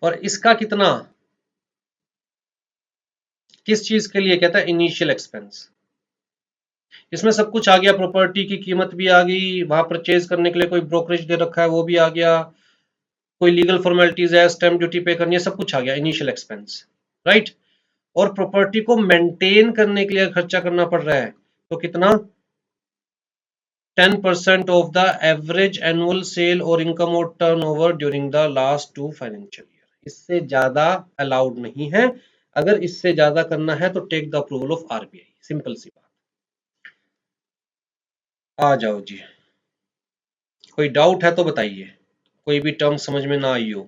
और इसका कितना किस चीज के लिए, कहता है इनिशियल एक्सपेंस। इसमें सब कुछ आ गया, प्रॉपर्टी की कीमत भी आ गई, वहां परचेज करने के लिए कोई ब्रोकरेज दे रखा है वो भी आ गया, कोई लीगल फॉर्मेलिटीज है, स्टैम्प ड्यूटी पे करनी है, सब कुछ आ गया इनिशियल एक्सपेंस, राइट। और प्रॉपर्टी को मेंटेन करने के लिए खर्चा करना पड़ रहा है, तो कितना, 10% of the average annual sale और इनकम और turnover during the last 2 financial year. इससे ज्यादा अलाउड नहीं है। अगर इससे ज्यादा करना है तो take the approval of RBI, simple सी बात। आ जाओ जी, कोई डाउट है तो बताइए, कोई भी टर्म समझ में ना आई हो।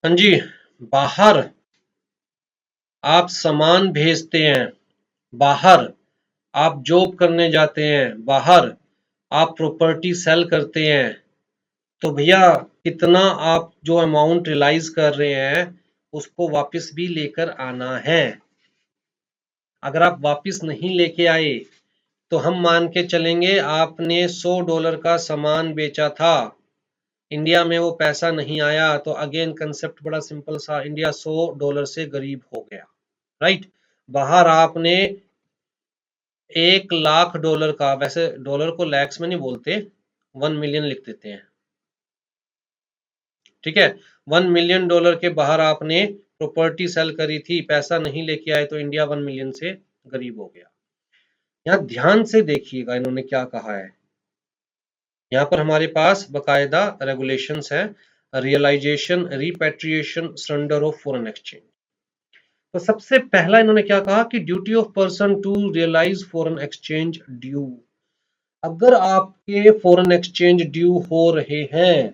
हाँ जी, बाहर आप सामान भेजते हैं, बाहर आप जॉब करने जाते हैं, बाहर आप प्रॉपर्टी सेल करते हैं, तो भैया कितना आप जो अमाउंट रियलाइज कर रहे हैं उसको वापस भी लेकर आना है। अगर आप वापस नहीं लेके आए तो हम मान के चलेंगे आपने $100 का सामान बेचा था, इंडिया में वो पैसा नहीं आया, तो अगेन कंसेप्ट बड़ा सिंपल सा, इंडिया $100 से गरीब हो गया, राइट। बाहर आपने $1,00,000 का, वैसे डॉलर को लैक्स में नहीं बोलते, 1 मिलियन लिख देते हैं, ठीक है। $1 मिलियन के बाहर आपने प्रॉपर्टी सेल करी थी, पैसा नहीं लेके आए, तो इंडिया 1 मिलियन से गरीब हो गया। यहाँ ध्यान से देखिएगा इन्होंने क्या कहा है, यहाँ पर हमारे पास बकायदा रेगुलेशंस है, realisation, repatriation, surrender of foreign exchange. तो सबसे पहला इन्होंने क्या कहा कि duty of person to realise foreign exchange due. अगर आपके फॉरेन एक्सचेंज ड्यू हो रहे हैं,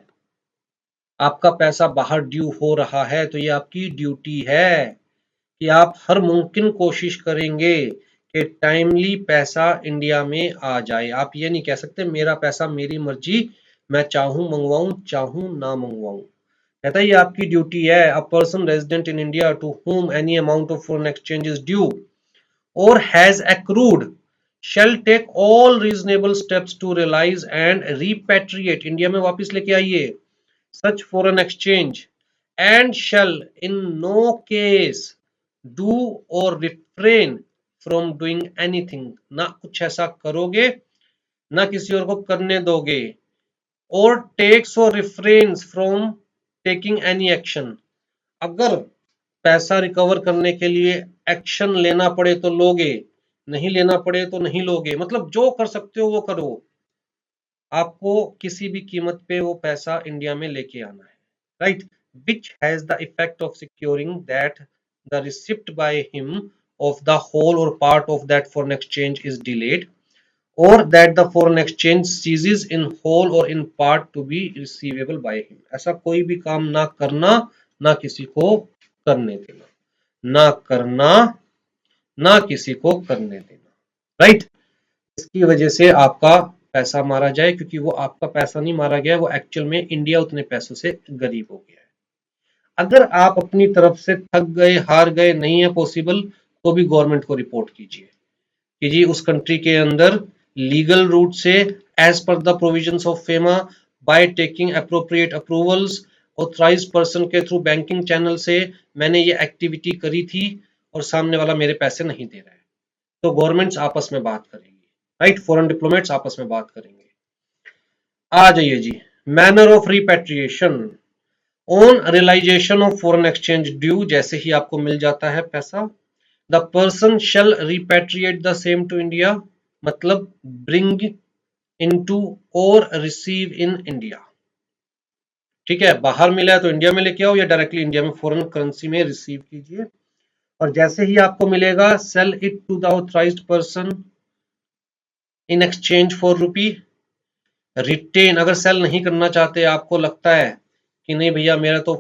आपका पैसा बाहर ड्यू हो रहा है, तो ये आपकी ड्यूटी है कि आप हर मुमकिन कोशिश करेंगे कि टाइमली पैसा इंडिया में आ जाए। आप ये नहीं कह सकते मेरा पैसा मेरी मर्जी, मैं चाहूं मंगवाऊं चाहूं ना मंगवाऊं। कहता है ये आपकी ड्यूटी है। A person resident in India to whom any amount of foreign exchange is due और has accrued shall take all reasonable steps to realize and repatriate, India में वापस लेके आइए, such foreign exchange, and shall in no case do or refrain from doing anything, ना कुछ ऐसा करोगे ना किसी और को करने दोगे, और takes or refrains from taking any action, अगर पैसा रिकवर करने के लिए एक्शन लेना पड़े तो लोगे, नहीं लेना पड़े तो नहीं लोगे, मतलब जो कर सकते हो वो करो, आपको किसी भी कीमत पे वो पैसा इंडिया में लेके आना है, right. Which has the effect of securing that the receipt by him of the whole और part of that foreign exchange is delayed और that the foreign exchange ceases in whole और in part to be receivable by him. ऐसा कोई भी काम ना करना, ना किसी को करने देना, ना करना ना किसी को करने देना, राइट। इसकी वजह से आपका पैसा मारा जाए, क्योंकि वो आपका पैसा नहीं मारा गया, वो एक्चुअल में इंडिया उतने पैसों से गरीब हो गया है। अगर आप अपनी तरफ से थक गए, हार गए, नहीं है पॉसिबल, तो भी गवर्नमेंट को रिपोर्ट कीजिए कि जी उस कंट्री के अंदर लीगल रूट से as per the provisions of FEMA by taking appropriate approvals, authorised person के थ्रू बैंकिंग चैनल से मैंने ये एक्टिविटी करी थी और सामने वाला मेरे पैसे नहीं दे रहा है, तो गवर्नमेंट्स आपस में बात करेंगी, राइट, फॉरेन डिप्लोमेट्स आपस में बात करेंगे। आ जाइए जी, manner of repatriation, on realisation of foreign exchange due, जैसे ही आपको मिल जाता है पैसा, the person shall repatriate the same to India, मतलब ब्रिंग इनटू और रिसीव इन इंडिया। ठीक है, बाहर मिला है तो इंडिया में लेके आओ या डायरेक्टली इंडिया में फॉरेन करेंसी में रिसीव कीजिए। और जैसे ही आपको मिलेगा, sell it to the authorised person in exchange for rupee. Retain, अगर सेल नहीं करना चाहते, आपको लगता है कि नहीं भैया मेरा तो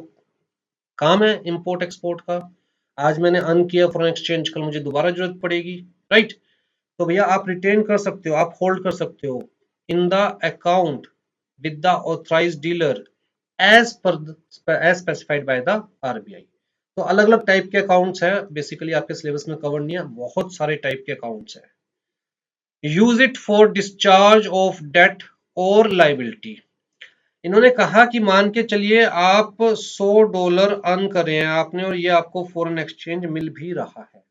काम है इंपोर्ट एक्सपोर्ट का, आज मैंने अर्न किया फॉरेन एक्सचेंज, कल मुझे दोबारा जरूरत पड़ेगी, राइट, तो भैया आप रिटेन कर सकते हो, आप होल्ड कर सकते हो in the account with the authorised dealer as specified by the RBI. तो अलग अलग टाइप के अकाउंट्स है, बेसिकली आपके सिलेबस में कवर नहीं है, बहुत सारे टाइप के अकाउंट्स है। Use it for discharge of debt और लाइबिलिटी। इन्होंने कहा कि मान के चलिए आप $100 अर्न कर रहे हैं आपने, और ये आपको फॉरेन एक्सचेंज मिल भी रहा है,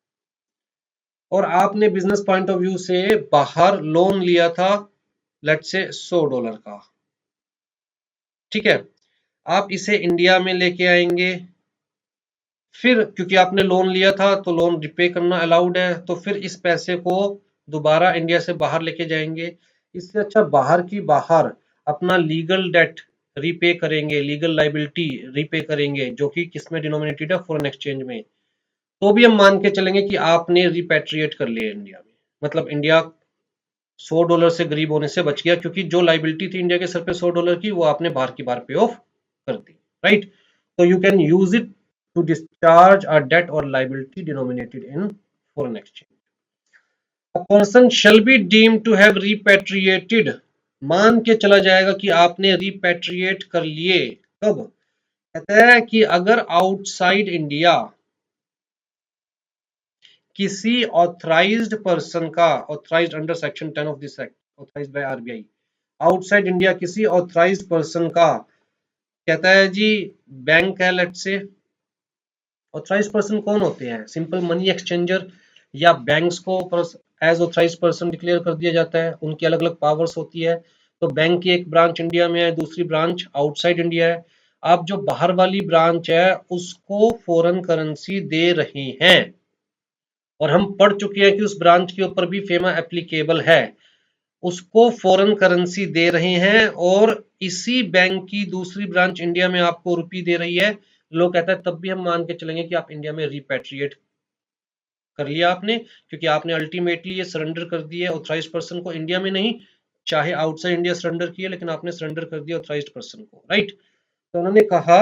और आपने बिजनेस पॉइंट ऑफ व्यू से बाहर लोन लिया था, लेट्स से $100 का, ठीक है, आप इसे इंडिया में लेके आएंगे, फिर क्योंकि आपने लोन लिया था तो लोन रिपे करना अलाउड है, तो फिर इस पैसे को दोबारा इंडिया से बाहर लेके जाएंगे। इससे अच्छा बाहर की बाहर अपना लीगल डेट रीपे करेंगे, लीगल लाइबिलिटी रीपे करेंगे, जो कि किसमें डिनोमिनेटेड है, फॉरेन एक्सचेंज में, तो भी हम मान के चलेंगे कि आपने रिपैट्रिएट कर लिया इंडिया में, मतलब इंडिया $100 से गरीब होने से बच गया, क्योंकि जो लाइबिलिटी थी इंडिया के सर पे $100 की, वो आपने बाहर की बाहर पे ऑफ कर दी, राइट। तो you can use it to discharge a debt और liability denominated in foreign exchange. A person shall be deemed to have repatriated, मान के चला जाएगा कि आपने रिपैट्रिएट कर लिए, कब, कहता है कि अगर आउटसाइड इंडिया किसी ऑथराइज्ड पर्सन का, authorised under section 10 of this act, authorised by RBI, outside India किसी ऑथराइज्ड पर्सन का, कहता है जी बैंक है, लेट्स से, ऑथराइज्ड पर्सन कौन होते हैं, सिंपल मनी एक्सचेंजर, या बैंक्स को एज ऑथराइज्ड पर्सन डिक्लेयर कर दिया जाता है, उनकी अलग अलग पावर्स होती है। तो बैंक की एक ब्रांच इंडिया में है, दूसरी ब्रांच आउटसाइड इंडिया है। आप जो बाहर वाली ब्रांच है उसको फॉरेन करेंसी दे रहे हैं, और हम पढ़ चुके हैं कि उस ब्रांच के ऊपर भी फेमा एप्लीकेबल है, उसको फॉरेन करेंसी दे रहे हैं, और इसी बैंक की दूसरी ब्रांच इंडिया में आपको रुपी दे रही है, लोग कहता है तब भी हम मान के चलेंगे कि आप इंडिया में रिपैट्रिएट कर लिया आपने, क्योंकि आपने अल्टीमेटली ये सरेंडर कर दिया ऑथराइज्ड पर्सन को, इंडिया में नहीं, चाहे आउटसाइड इंडिया सरेंडर किया, लेकिन आपने सरेंडर कर दिया ऑथराइज्ड पर्सन को, राइट। तो उन्होंने कहा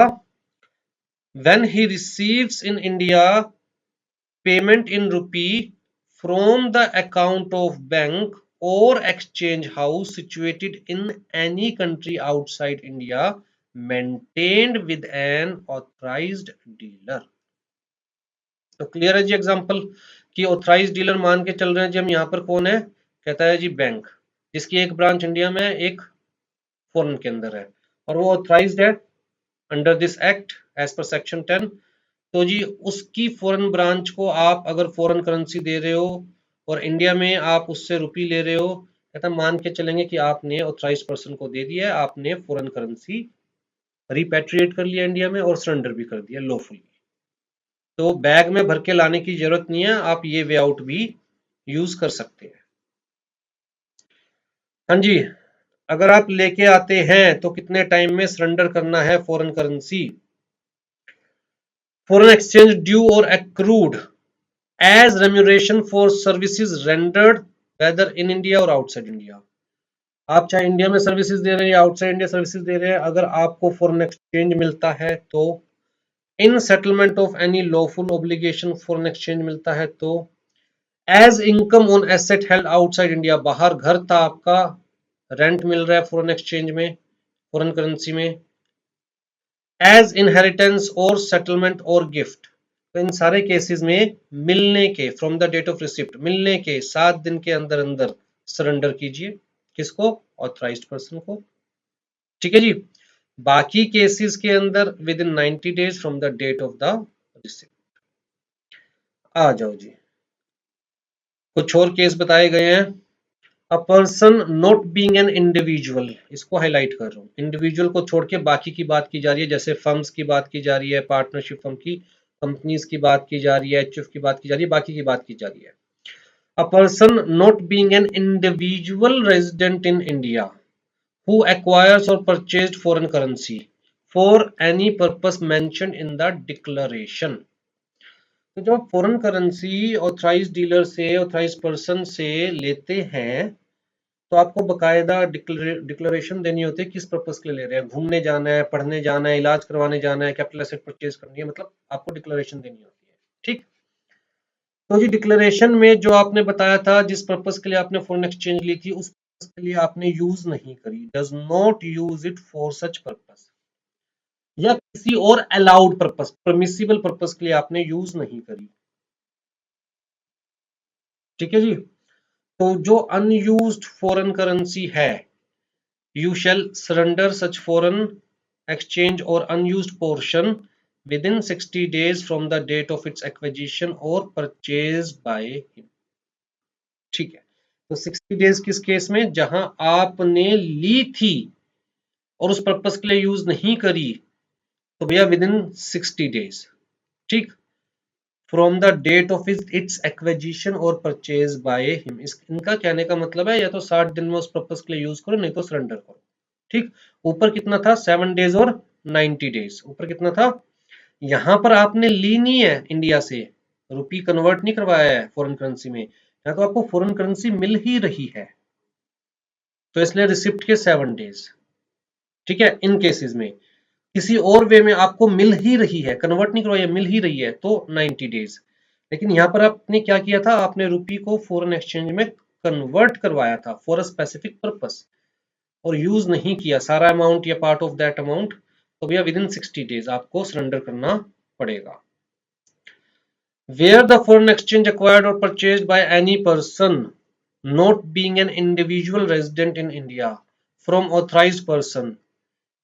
when he receives in India payment in rupee from the account of bank or exchange house situated in any country outside India maintained with an authorized dealer। तो clear है जी example कि authorised dealer मान के चल रहे हैं जी हम, यहाँ पर कौन है, कहता है जी बैंक, जिसकी एक ब्रांच इंडिया में है, एक फॉरेन के अंदर है, और वो ऑथराइज्ड है under this act as per section 10। तो जी उसकी फॉरेन ब्रांच को आप अगर फॉरेन करेंसी दे रहे हो और इंडिया में आप उससे रुपी ले रहे हो, कहता मान के चलेंगे कि आपने ऑथराइज्ड पर्सन को दे दिया, आपने फॉरेन करेंसी रिपैट्रिएट कर लिया इंडिया में और सरेंडर भी कर दिया लॉफुली। तो बैग में भर के लाने की जरूरत नहीं है, आप ये वे आउट भी यूज कर सकते हैं। हाँ जी, अगर आप लेके आते हैं तो कितने टाइम में सरेंडर करना है foreign currency. Foreign exchange due और accrued as remuneration for services rendered whether in India और आउटसाइड इंडिया। आप चाहे इंडिया में सर्विसेज दे रहे हैं या आउटसाइड इंडिया सर्विसेज दे रहे हैं, अगर आपको फॉरेन एक्सचेंज मिलता है तो in settlement of any lawful obligation foreign exchange मिलता है तो as income on asset held outside India, बाहर घर था आपका, रेंट मिल रहा है फॉरेन एक्सचेंज में, फॉरेन करेंसी में, एज इनहेरिटेंस और सेटलमेंट और गिफ्ट। तो इन सारे केसेस में मिलने के, from the date of receipt, मिलने के 7 दिन के अंदर अंदर सरेंडर कीजिए, किसको, ऑथराइज्ड पर्सन को, ठीक है जी। बाकी केसेस के अंदर within 90 days from the date of the receipt. आ जाओ जी, कुछ और केस बताए गए हैं। A person not being an individual, इसको हाईलाइट कर रहा हूं, इंडिविजुअल को छोड़ के बाकी की बात की जा रही है, जैसे फर्म्स की बात की जा रही है, पार्टनरशिप फर्म की, कंपनीज की बात की जा रही है, एचयूएफ की बात की जा रही है, बाकी की बात की जा रही है। A person not being an individual resident in India who acquires or purchased foreign currency for any purpose mentioned in the declaration। तो जब आप फॉरेन करेंसी ऑथराइज डीलर से, ऑथराइज पर्सन से लेते हैं, तो आपको बकायदा डिक्लेरेशन देनी होती है किस पर्पस के लिए ले रहे हैं। घूमने जाना है, पढ़ने जाना है, इलाज करवाने जाना है, कैपिटल एसेट परचेज करनी है, मतलब आपको डिक्लेरेशन देनी होती है। ठीक, तो जी डिक्लेरेशन में जो आपने बताया था जिस पर्पस के लिए आपने फॉरेन एक्सचेंज ली थी, उस पर्पस के लिए आपने यूज नहीं करी, does not use it for such purpose, या किसी और अलाउड पर्पस, परमिसिबल पर्पस के लिए आपने यूज नहीं करी। ठीक है जी। तो जो अनयूज्ड फॉरेन करेंसी है, you shall surrender such foreign exchange or unused portion within 60 days from the date of its acquisition or purchase by him। ठीक है, तो 60 डेज किस केस में, जहां आपने ली थी और उस पर्पस के लिए यूज नहीं करी, तो भैया विद इन 60 डेज। ठीक, from the date of its acquisition और परचेज बाय हिम। इनका कहने का मतलब है या तो 60 दिन में उस पर्पस के लिए यूज करो, नहीं तो सरेंडर करो। ठीक, ऊपर कितना था, 7 डेज और 90 डेज। ऊपर कितना था, यहां पर आपने ली नहीं है इंडिया से, रुपी कन्वर्ट नहीं करवाया है फॉरेन करेंसी में, या तो आपको फॉरेन करेंसी मिल ही रही है, तो इसलिए रिसिप्ट के 7 डेज। ठीक है, इन केसेस में किसी और वे में आपको मिल ही रही है, कन्वर्ट नहीं करवाया, मिल ही रही है, तो 90 डेज। लेकिन यहां पर आपने क्या किया था, आपने रुपी को फॉरेन एक्सचेंज में कन्वर्ट करवाया था फॉर अ स्पेसिफिक पर्पस, और यूज नहीं किया सारा अमाउंट या पार्ट ऑफ दैट अमाउंट, तो भैया विद इन 60 डेज आपको सरेंडर करना पड़ेगा। Where the foreign exchange acquired or purchased by any person not being an individual resident in India from authorized person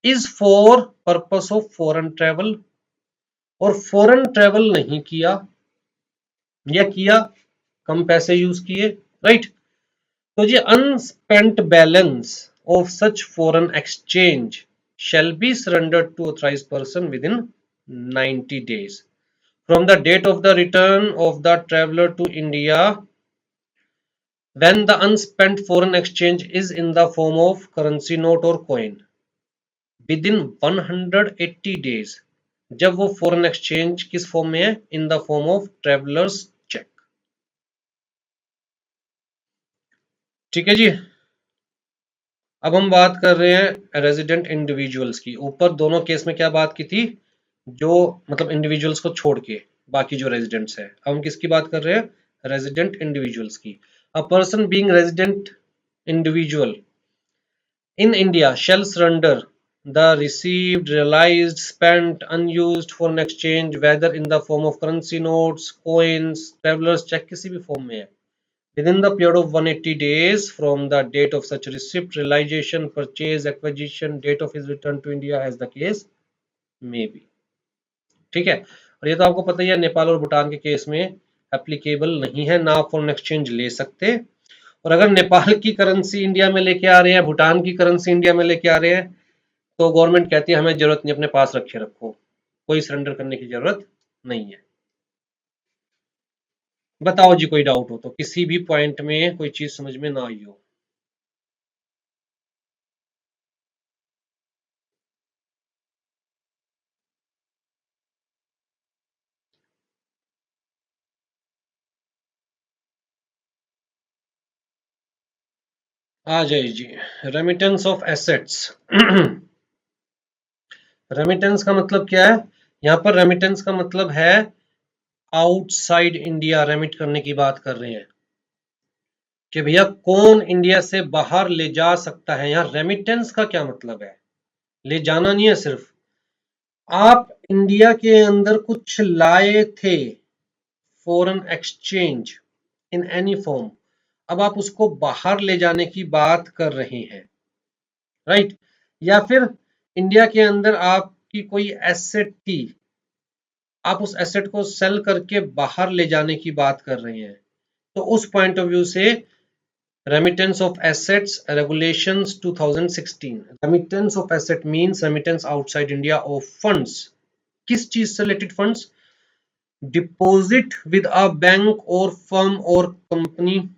is for purpose of foreign travel, और foreign travel नहीं किया, या किया कम पैसे use किए, राइट। तो ये unspent balance of such foreign exchange shall be surrendered to authorized person within 90 days from the date of the return of the traveler to India, when the unspent foreign exchange is in the form of currency note or coin, within 180 days जब वो foreign exchange किस form में है, इन the form of travellers cheque. ठीक है जी। अब हम बात कर रहे हैं रेजिडेंट इंडिविजुअल्स की। ऊपर दोनों केस में क्या बात की थी, जो मतलब इंडिविजुअल्स को छोड़ के बाकी जो रेजिडेंट्स है। अब हम किसकी बात कर रहे हैं, रेजिडेंट इंडिविजुअल्स की। A person being resident individual in India shall surrender the received, realized, spent, unused foreign exchange, whether in the form of currency notes, coins, travelers check, किसी भी फॉर्म में है, within the period of 180 days from the date of such receipt, realization, purchase, acquisition, date of his return to India as the case may be। ठीक है, और ये तो आपको पता ही है नेपाल और भूटान के केस में एप्लीकेबल नहीं है, ना आप फॉरेन एक्सचेंज ले सकते। और अगर नेपाल की करेंसी इंडिया में लेके आ रहे हैं, भूटान की करेंसी इंडिया में लेके आ रहे हैं, तो गवर्नमेंट कहती है हमें जरूरत नहीं, अपने पास रखे रखो, कोई सरेंडर करने की जरूरत नहीं है। बताओ जी, कोई डाउट हो तो, किसी भी पॉइंट में कोई चीज समझ में ना आई हो। आ जाइए जी, रेमिटेंस ऑफ एसेट्स। रेमिटेंस का मतलब क्या है, यहाँ पर रेमिटेंस का मतलब है आउटसाइड इंडिया रेमिट करने की बात कर रहे हैं, कि भैया कौन इंडिया से बाहर ले जा सकता है। यहाँ रेमिटेंस का क्या मतलब है, ले जाना नहीं है सिर्फ, आप इंडिया के अंदर कुछ लाए थे फॉरेन एक्सचेंज इन एनी फॉर्म, अब आप उसको बाहर ले जाने की बात कर रहे हैं, राइट। या फिर इंडिया के अंदर आपकी कोई एसेट थी, आप उस एसेट को सेल करके बाहर ले जाने की बात कर रहे हैं, तो उस पॉइंट ऑफ व्यू से remittance of assets regulations 2016, remittance of asset means remittance outside India of funds. किस चीज से related funds, deposit with a bank or firm or company,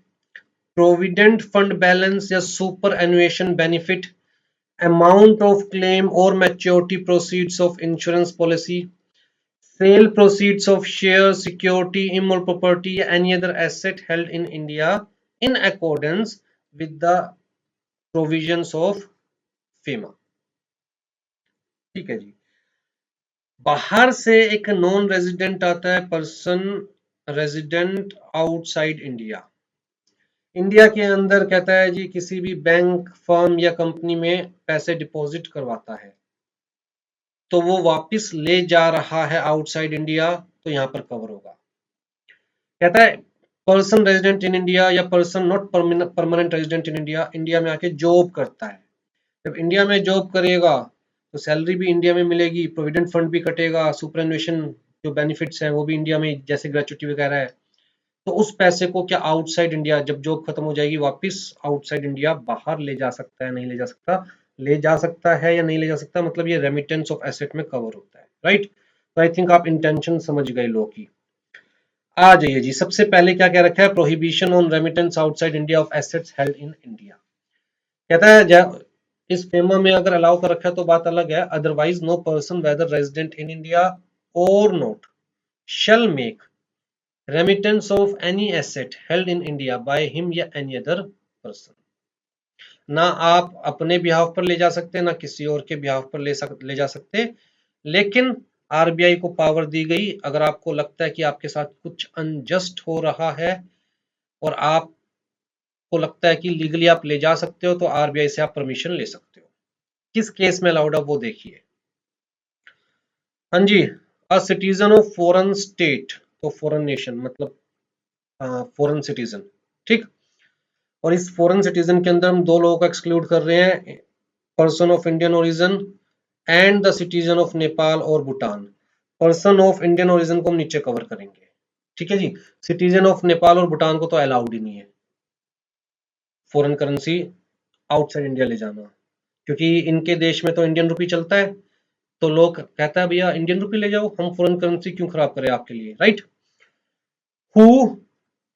provident fund balance या superannuation benefit, amount of claim or maturity proceeds of insurance policy, sale proceeds of shares, security, immovable property, any other asset held in India in accordance with the provisions of FEMA. ठीक है जी। बाहर से एक non resident आता है, person resident outside India. India के अंदर कहता है जी किसी भी बैंक, फर्म या कंपनी में पैसे डिपॉजिट करवाता है तो वो वापस ले जा रहा है आउटसाइड इंडिया, तो यहां पर कवर होगा। कहता है पर्सन रेजिडेंट इन इंडिया या person not permanent resident in India, India में आके जॉब करता है। जब इंडिया में जॉब करेगा तो सैलरी भी इंडिया में मिलेगी, प्रोविडेंट फंड भी कटेगा, सुपरएनुएशन जो बेनिफिट्स हैं वो भी इंडिया में, जैसे ग्रेचुइटी वगैरह है। तो उस पैसे को क्या आउटसाइड इंडिया जब जॉब खत्म हो जाएगी वापस आउटसाइड इंडिया बाहर ले जा सकता है, नहीं ले जा सकता? ले जा सकता है या नहीं ले जा सकता, मतलब ये रेमिटेंस ऑफ एसेट में कवर होता है, राइट। तो आई थिंक आप इंटेंशन समझ गए लो की। आ जाइए जी, सबसे पहले क्या कह रखा है, prohibition on remittance outside India of assets held in India. कहता है इस फेमा में अगर अलाउ कर रखा है तो बात अलग है, otherwise no person whether resident in India और not shall make remittance of any asset held in India by him या any other person। ना आप अपने बिहाफ पर ले जा सकते, ना किसी और के बिहाफ पर ले जा सकते, लेकिन आरबीआई को पावर दी गई, अगर आपको लगता है कि आपके साथ कुछ अनजस्ट हो रहा है और आपको लगता है कि लीगली आप ले जा सकते हो, तो आरबीआई से आप परमिशन ले सकते हो। किस केस में अलाउड है वो देखिए। हाँ जी, a citizen of foreign state, तो फॉरेन नेशन मतलब फॉरेन सिटीजन, ठीक। और इस फॉरेन सिटीजन के अंदर हम दो लोगों को एक्सक्लूड कर रहे हैं, person of Indian origin and the citizen of Nepal और Bhutan. Person of Indian origin को हम नीचे कवर करेंगे, ठीक है जी। सिटीजन ऑफ नेपाल और भूटान को तो अलाउड ही नहीं है फॉरेन करेंसी आउटसाइड इंडिया ले जाना, क्योंकि इनके देश में तो इंडियन रुपी चलता है, तो लोग कहता है भैया इंडियन रुपी ले जाओ, हम फॉरेन करेंसी क्यों खराब करें आपके लिए, right. Who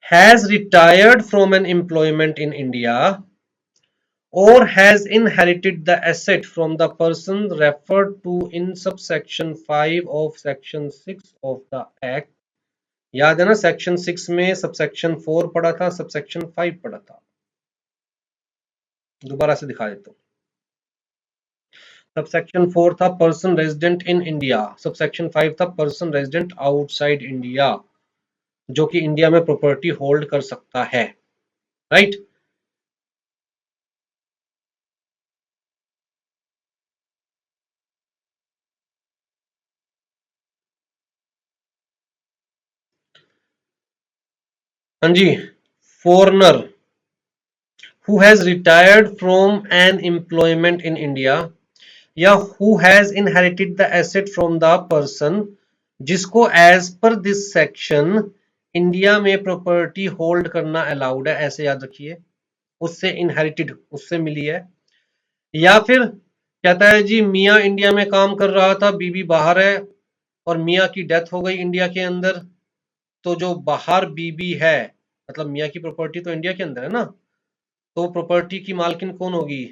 has retired from an employment in India or has inherited the asset from the person referred to in subsection 5 of section 6 of the act। याद है ना, सेक्शन 6 में सबसेक्शन 4 पढ़ा था, सबसेक्शन 5 पढ़ा था, दोबारा से दिखा देता हूं। सबसेक्शन 4 था person resident in India, subsection 5 था पर्सन रेजिडेंट आउटसाइड इंडिया, जो कि इंडिया में प्रॉपर्टी होल्ड कर सकता है, राइट। हाँ जी, foreigner who has retired from an employment in India या who has inherited the asset from the person जिसको as per this section India में प्रॉपर्टी होल्ड करना अलाउड है, ऐसे याद रखिए, उससे इनहेरिटेड, उससे मिली है। या फिर कहता है जी मियाँ इंडिया में काम कर रहा था, बीबी बाहर है और मियाँ की डेथ हो गई इंडिया के अंदर, तो जो बाहर बीबी है, मतलब मियाँ की प्रॉपर्टी तो इंडिया के अंदर है ना, तो प्रॉपर्टी की मालकिन कौन होगी,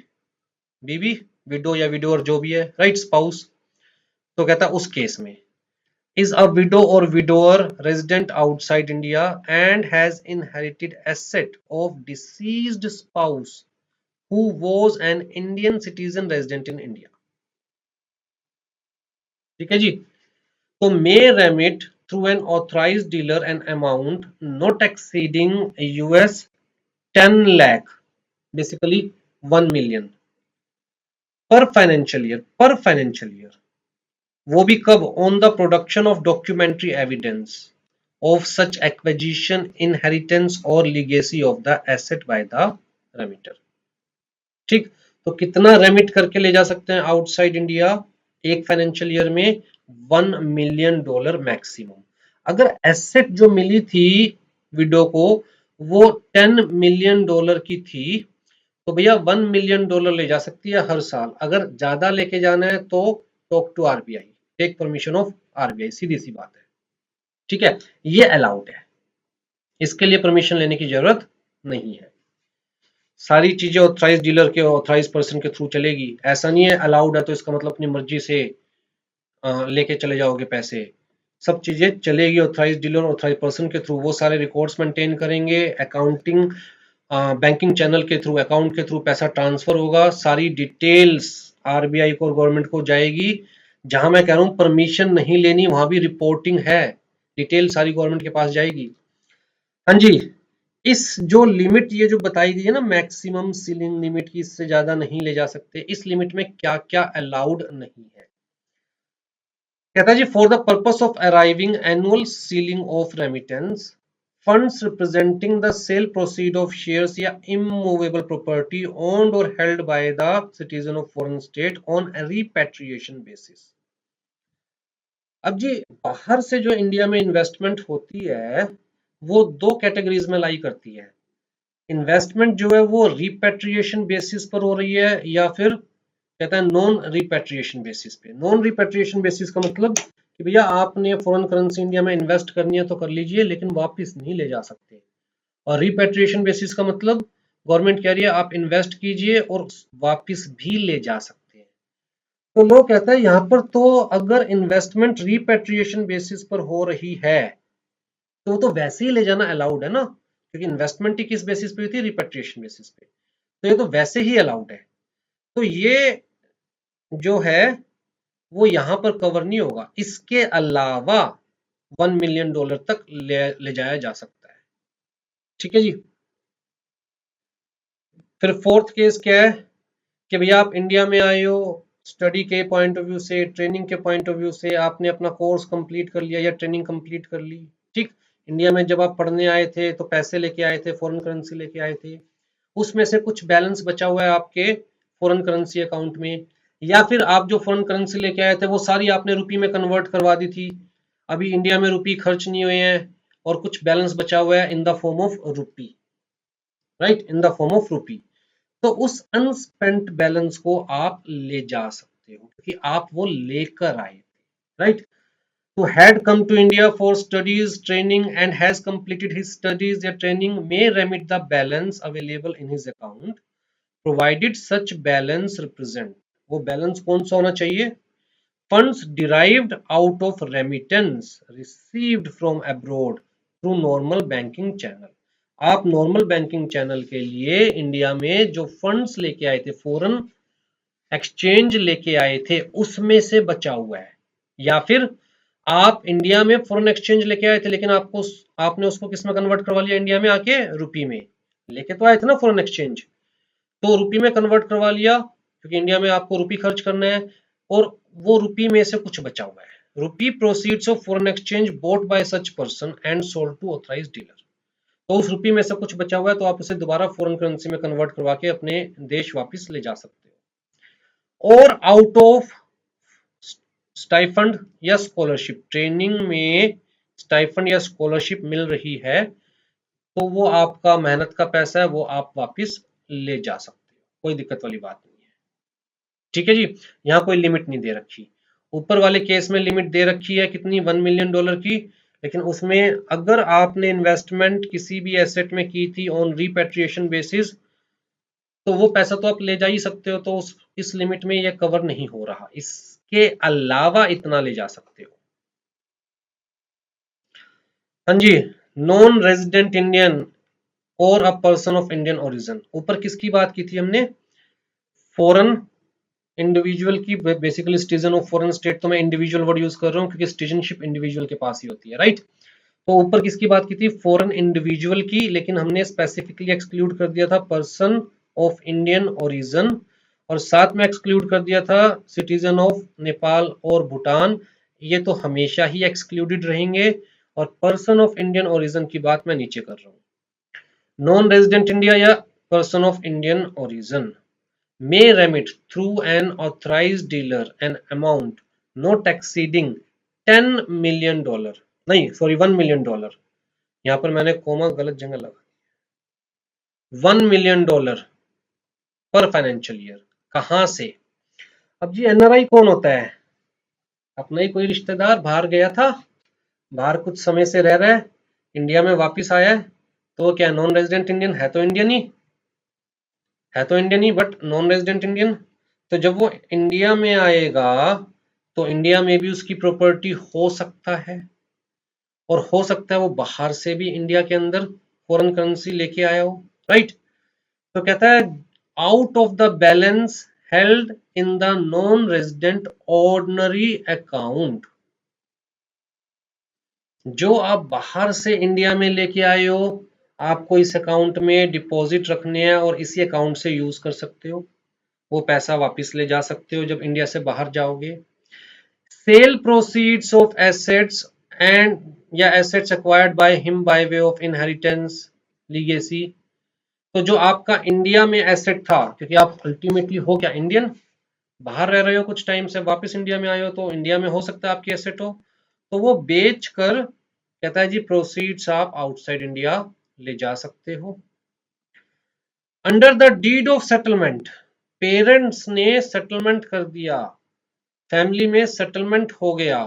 बीबी, विडो या विडोर जो भी है, राइट, स्पाउस। तो कहता है उस केस में is a widow or widower resident outside India and has inherited asset of deceased spouse who was an Indian citizen resident in India। ठीक है जी। तो may remit through an authorized dealer an amount not exceeding US 10 lakh, basically 1 million per financial year, वो भी कब, on the production of documentary evidence of such acquisition, inheritance और legacy of the asset by the remitter. ठीक, तो कितना remit करके ले जा सकते हैं आउटसाइड इंडिया एक फाइनेंशियल ईयर में, $1 मिलियन मैक्सिमम। अगर एसेट जो मिली थी विडो को वो $10 मिलियन की थी, तो भैया $1 मिलियन ले जा सकती है हर साल। अगर ज्यादा लेके जाना है तो talk to RBI, take permission of RBI, सीधी सी बात है। ठीक है, ये अलाउड है, इसके लिए परमिशन लेने की जरूरत नहीं है। सारी चीजें ऑथराइज डीलर के ऑथराइज पर्सन के थ्रू चलेगी। ऐसा नहीं है अलाउड है तो इसका मतलब अपनी मर्जी से लेके चले जाओगे पैसे। सब चीजें चलेगी ऑथराइज डीलर ऑथराइज पर्सन के थ्रू। वो सारे रिकॉर्ड्स मेंटेन करेंगे, अकाउंटिंग बैंकिंग चैनल के थ्रू, अकाउंट के थ्रू पैसा ट्रांसफर होगा, सारी डिटेल्स आरबीआई को और गवर्नमेंट को जाएगी। जहां मैं कह रहा हूं परमिशन नहीं लेनी, वहां भी रिपोर्टिंग है, डिटेल सारी गवर्नमेंट के पास जाएगी। हाँ जी, इस जो लिमिट ये जो बताई गई है ना, मैक्सिमम सीलिंग लिमिट की, इससे ज्यादा नहीं ले जा सकते, इस लिमिट में क्या क्या अलाउड नहीं है। कहता है जी, for the purpose of arriving annual ceiling of remittance funds representing the sale proceed of shares या इमूवेबल प्रॉपर्टी ओन्ड और held by the citizen of foreign state on repatriation basis. अब जी, बाहर से जो इंडिया में इन्वेस्टमेंट होती है वो दो कैटेगरीज में लाई करती है। इन्वेस्टमेंट जो है वो रिपैट्रिएशन बेसिस पर हो रही है, या फिर कहता है नॉन रिपैट्रिएशन बेसिस पे। नॉन रिपैट्रिएशन बेसिस का मतलब कि भैया आपने फॉरेन करेंसी इंडिया में इन्वेस्ट करनी है तो कर लीजिए, लेकिन वापस नहीं ले जा सकते। और रिपैट्रिएशन बेसिस का मतलब गवर्नमेंट कह रही है आप इन्वेस्ट कीजिए और वापस भी ले जा सकते हैं। तो लोग कहते हैं यहाँ पर तो अगर इन्वेस्टमेंट रिपैट्रिएशन बेसिस पर हो रही है तो वो तो वैसे ही ले जाना अलाउड है ना, क्योंकि इन्वेस्टमेंट ही किस बेसिस पे हुई थी, रिपैट्रिएशन बेसिस पे। तो ये तो वैसे ही अलाउड है। तो ये जो है वो यहां पर कवर नहीं होगा। इसके अलावा $1 मिलियन तक ले जाया जा सकता है। ठीक है जी। फिर फोर्थ केस क्या है कि भैया आप इंडिया में आए हो, स्टडी के पॉइंट ऑफ व्यू से, ट्रेनिंग के पॉइंट ऑफ व्यू से आपने अपना कोर्स कंप्लीट कर लिया या ट्रेनिंग कंप्लीट कर ली। ठीक, इंडिया में जब आप पढ़ने आए थे तो पैसे लेके आए थे, फॉरेन करेंसी लेके आए थे, उसमें से कुछ बैलेंस बचा हुआ है आपके फॉरेन करेंसी अकाउंट में, या फिर आप जो फॉरेन करेंसी लेके आए थे वो सारी आपने रुपी में कन्वर्ट करवा दी थी, अभी इंडिया में रुपी खर्च नहीं हुए हैं और कुछ बैलेंस बचा हुआ है इन the form of rupee, right, in the form of rupee. तो उस अनस्पेंट बैलेंस को आप ले जा सकते हो क्योंकि आप वो लेकर आए थे, right. who had come to India for studies, training, and has completed his studies or training may remit the balance available in his account, provided such balance represent। वो बैलेंस कौन सा होना चाहिए? Funds derived out of remittance received from abroad through normal banking channel। आप normal banking channel के लिए India में जो फंड्स लेके आए थे, फॉरेन एक्सचेंज लेके आए थे, उसमें से बचा हुआ है। या फिर आप इंडिया में फॉरेन एक्सचेंज लेके आए थे लेकिन आपने उसको किस में कन्वर्ट करवा लिया, इंडिया में आके रुपी में। लेके तो आए थे ना फॉरेन एक्सचेंज, तो रुपी में कन्वर्ट करवा लिया क्योंकि इंडिया में आपको रुपी खर्च करना है, और वो रुपी में से कुछ बचा हुआ है। Rupee proceeds of foreign exchange bought by such person and sold to authorised dealer. तो उस रुपी में से कुछ बचा हुआ है तो आप उसे दोबारा फॉरेन करेंसी में कन्वर्ट करवा के अपने देश वापस ले जा सकते हो। और आउट ऑफ स्टाइफंड या स्कॉलरशिप, ट्रेनिंग में स्टाइफंड या स्कॉलरशिप मिल रही है तो वो आपका मेहनत का पैसा है, वो आप वापस ले जा सकते हो, कोई दिक्कत वाली बात नहीं है। ठीक है जी, यहाँ कोई लिमिट नहीं दे रखी। ऊपर वाले केस में लिमिट दे रखी है कितनी, $1 मिलियन की, लेकिन उसमें अगर आपने इन्वेस्टमेंट किसी भी एसेट में की थी ऑन रिपैट्रिएशन बेसिस तो वो पैसा तो आप ले जा ही सकते हो, तो इस लिमिट में ये कवर नहीं हो रहा, इसके अलावा इतना ले जा सकते हो। हाँ जी, नॉन रेजिडेंट इंडियन और a person of Indian origin. ऊपर किसकी बात की थी हमने, फॉरेन इंडिविजुअल की, basically citizen of foreign state. तो मैं इंडिविजुअल वर्ड यूज कर रहा हूँ क्योंकि सिटीजनशिप इंडिविजुअल के पास ही होती है, राइट। तो ऊपर किसकी बात की थी, फॉरेन इंडिविजुअल की, लेकिन हमने स्पेसिफिकली एक्सक्लूड कर दिया था पर्सन ऑफ इंडियन ओरिजिन, और साथ में एक्सक्लूड कर दिया था सिटीजन ऑफ नेपाल और भूटान। ये तो हमेशा ही एक्सक्लूडेड रहेंगे, और पर्सन ऑफ इंडियन ओरिजिन की बात मैं नीचे कर रहा हूँ। नॉन रेजिडेंट इंडिया या person of Indian origin may remit through an authorized dealer an amount not exceeding $10 million, नहीं सॉरी $1 मिलियन, यहां पर मैंने कोमा गलत जगह लगा, $1 मिलियन पर फाइनेंशियल ईयर। कहां से? अब जी एनआरआई कौन होता है, अपना ही कोई रिश्तेदार बाहर गया था, बाहर कुछ समय से रह रहा है, इंडिया में वापस आया है, तो वो क्या नॉन रेजिडेंट इंडियन है? तो इंडियन ही है, तो Indian he, but non resident Indian. तो जब वो इंडिया में आएगा तो इंडिया में भी उसकी प्रॉपर्टी हो सकता है, और हो सकता है वो बाहर से भी इंडिया के अंदर फॉरेन करेंसी लेके आया हो, राइट। तो कहता है out of the balance held in the non resident ordinary account, जो आप बाहर से इंडिया में लेके आए हो, आपको इस अकाउंट में डिपॉजिट रखने हैं और इसी अकाउंट से यूज कर सकते हो, वो पैसा वापस ले जा सकते हो जब इंडिया से बाहर जाओगे। Sale proceeds of assets and या assets acquired by him by way of inheritance legacy, तो जो आपका इंडिया में एसेट था, क्योंकि आप अल्टीमेटली हो क्या इंडियन, बाहर रह रहे हो कुछ टाइम से, वापस इंडिया में आए हो, तो इंडिया में हो सकता है आपकी एसेट हो, तो वो बेच कर कहता है जी प्रोसीड्स आप आउटसाइड इंडिया ले जा सकते हो। Under the deed of settlement, parents ने सेटलमेंट कर दिया, फैमिली में सेटलमेंट हो गया,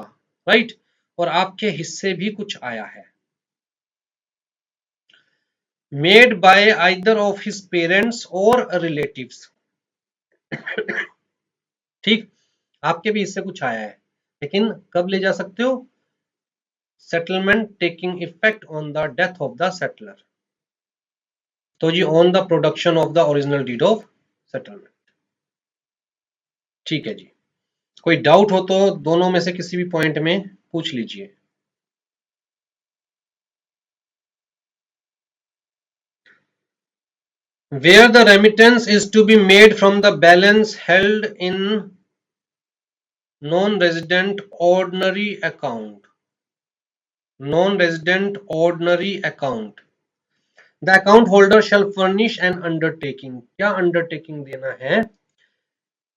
राइट, और आपके हिस्से भी कुछ आया है, made by either of his parents और रिलेटिव्स, ठीक, आपके भी हिस्से कुछ आया है, लेकिन कब ले जा सकते हो? Settlement taking effect on the death of the settler, तो जी on the production of the original deed of settlement. ठीक है जी, कोई डाउट हो तो दोनों में से किसी भी पॉइंट में पूछ लीजिए। Where the remittance is to be made from the balance held in non-resident ordinary account. Non-resident ordinary account. The account holder shall furnish an undertaking. क्या undertaking देना है?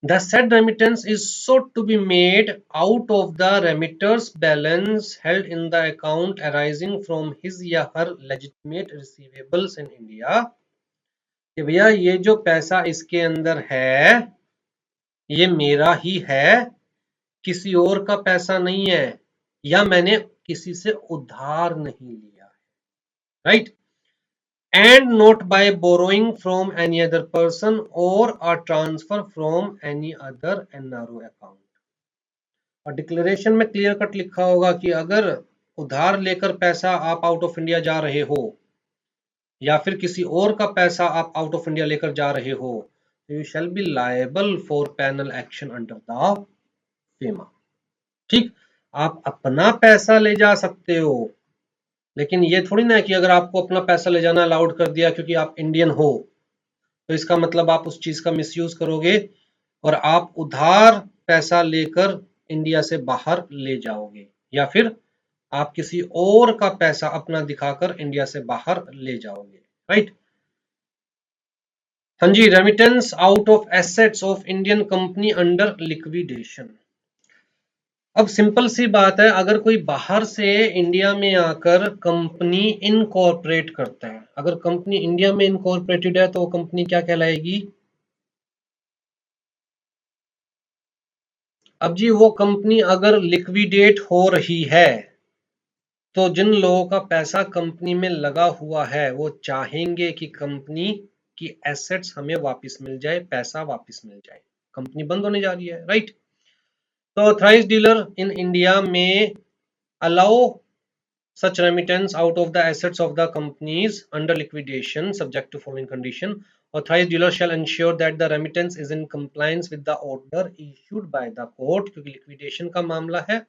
The said remittance is sought to be made out of the remitter's balance held in the account arising from his या her legitimate receivables in India. कि भैया ये जो पैसा इसके अंदर है ये मेरा ही है, किसी और का पैसा नहीं है, या मैंने किसी से उधार नहीं लिया है, right, and not by borrowing from any other person और a transfer from any other NRO account. और डिक्लेरेशन में क्लियर कट लिखा होगा कि अगर उधार लेकर पैसा आप आउट ऑफ इंडिया जा रहे हो, या फिर किसी और का पैसा आप आउट ऑफ इंडिया लेकर जा रहे हो, you shall be liable for penal action under the FEMA. ठीक, आप अपना पैसा ले जा सकते हो, लेकिन ये थोड़ी ना है कि अगर आपको अपना पैसा ले जाना अलाउड कर दिया क्योंकि आप इंडियन हो, तो इसका मतलब आप उस चीज का मिसयूज करोगे और आप उधार पैसा लेकर इंडिया से बाहर ले जाओगे, या फिर आप किसी और का पैसा अपना दिखाकर इंडिया से बाहर ले जाओगे, राइट। हाँ जी, remittance out of assets of Indian company under liquidation. अब सिंपल सी बात है, अगर कोई बाहर से इंडिया में आकर कंपनी इनकॉर्पोरेट करता है, अगर कंपनी इंडिया में इनकॉर्पोरेटेड है तो वो कंपनी क्या कहलाएगी? अब जी वो कंपनी अगर लिक्विडेट हो रही है तो जिन लोगों का पैसा कंपनी में लगा हुआ है वो चाहेंगे कि कंपनी की एसेट्स हमें वापस मिल जाए, पैसा वापस मिल जाए, कंपनी बंद होने जा रही है, राइट। तो ऑथराइज्ड डीलर इन इंडिया में allow such remittance out of the assets of the companies under liquidation subject to following condition. Authorized dealer shall ensure that the remittance is in compliance with the order issued by the court, क्योंकि liquidation का मामला है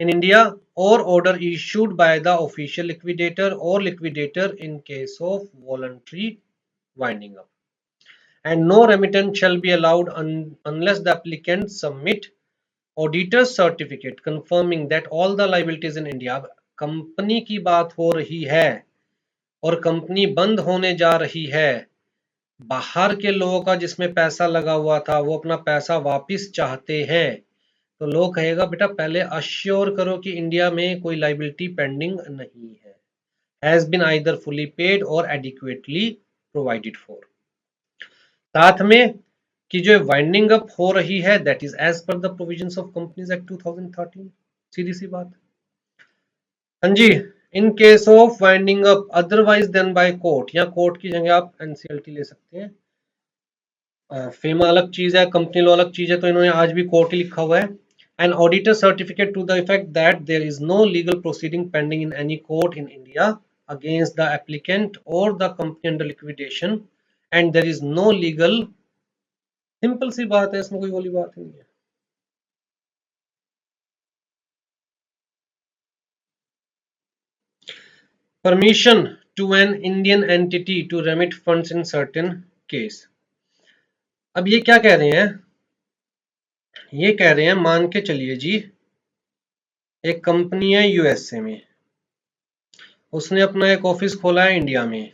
in India, or order issued by the official liquidator or liquidator in case of voluntary winding up. And no remittance shall be allowed unless the applicant submit auditors certificate confirming that all the liabilities in India. Company की बात हो रही है और company बंद होने जा रही है, बाहर के लोगों का जिसमें पैसा लगा हुआ था वो अपना पैसा वापस चाहते हैं, तो लोग कहेगा बेटा पहले अश्योर करो कि इंडिया में कोई लाइबिलिटी पेंडिंग नहीं है, has been either fully paid और एडिक्वेटली प्रोवाइडेड फॉर। साथ में कि जो वाइंडिंग अप हो रही है that is as per the provisions of companies act 2013, सीधी सी बात। हाँ जी, in case of winding up otherwise than by court, या कोर्ट की जगह आप एनसीएलटी ले सकते हैं। फेमा अलग चीज है, कंपनी लॉ अलग चीज है, तो इन्होंने आज भी कोर्ट ही लिखा हुआ है। An auditor certificate to the effect that there is no legal proceeding pending in any court in India against the applicant और the company under liquidation and there is no legal, simple सी बात है, इसमें कोई बोली बात नहीं है। Permission to an Indian entity to remit funds in certain case. अब ये क्या कह रहे हैं, ये कह रहे हैं मान के चलिए जी, एक कंपनी है यूएसए में, उसने अपना एक ऑफिस खोला है इंडिया में।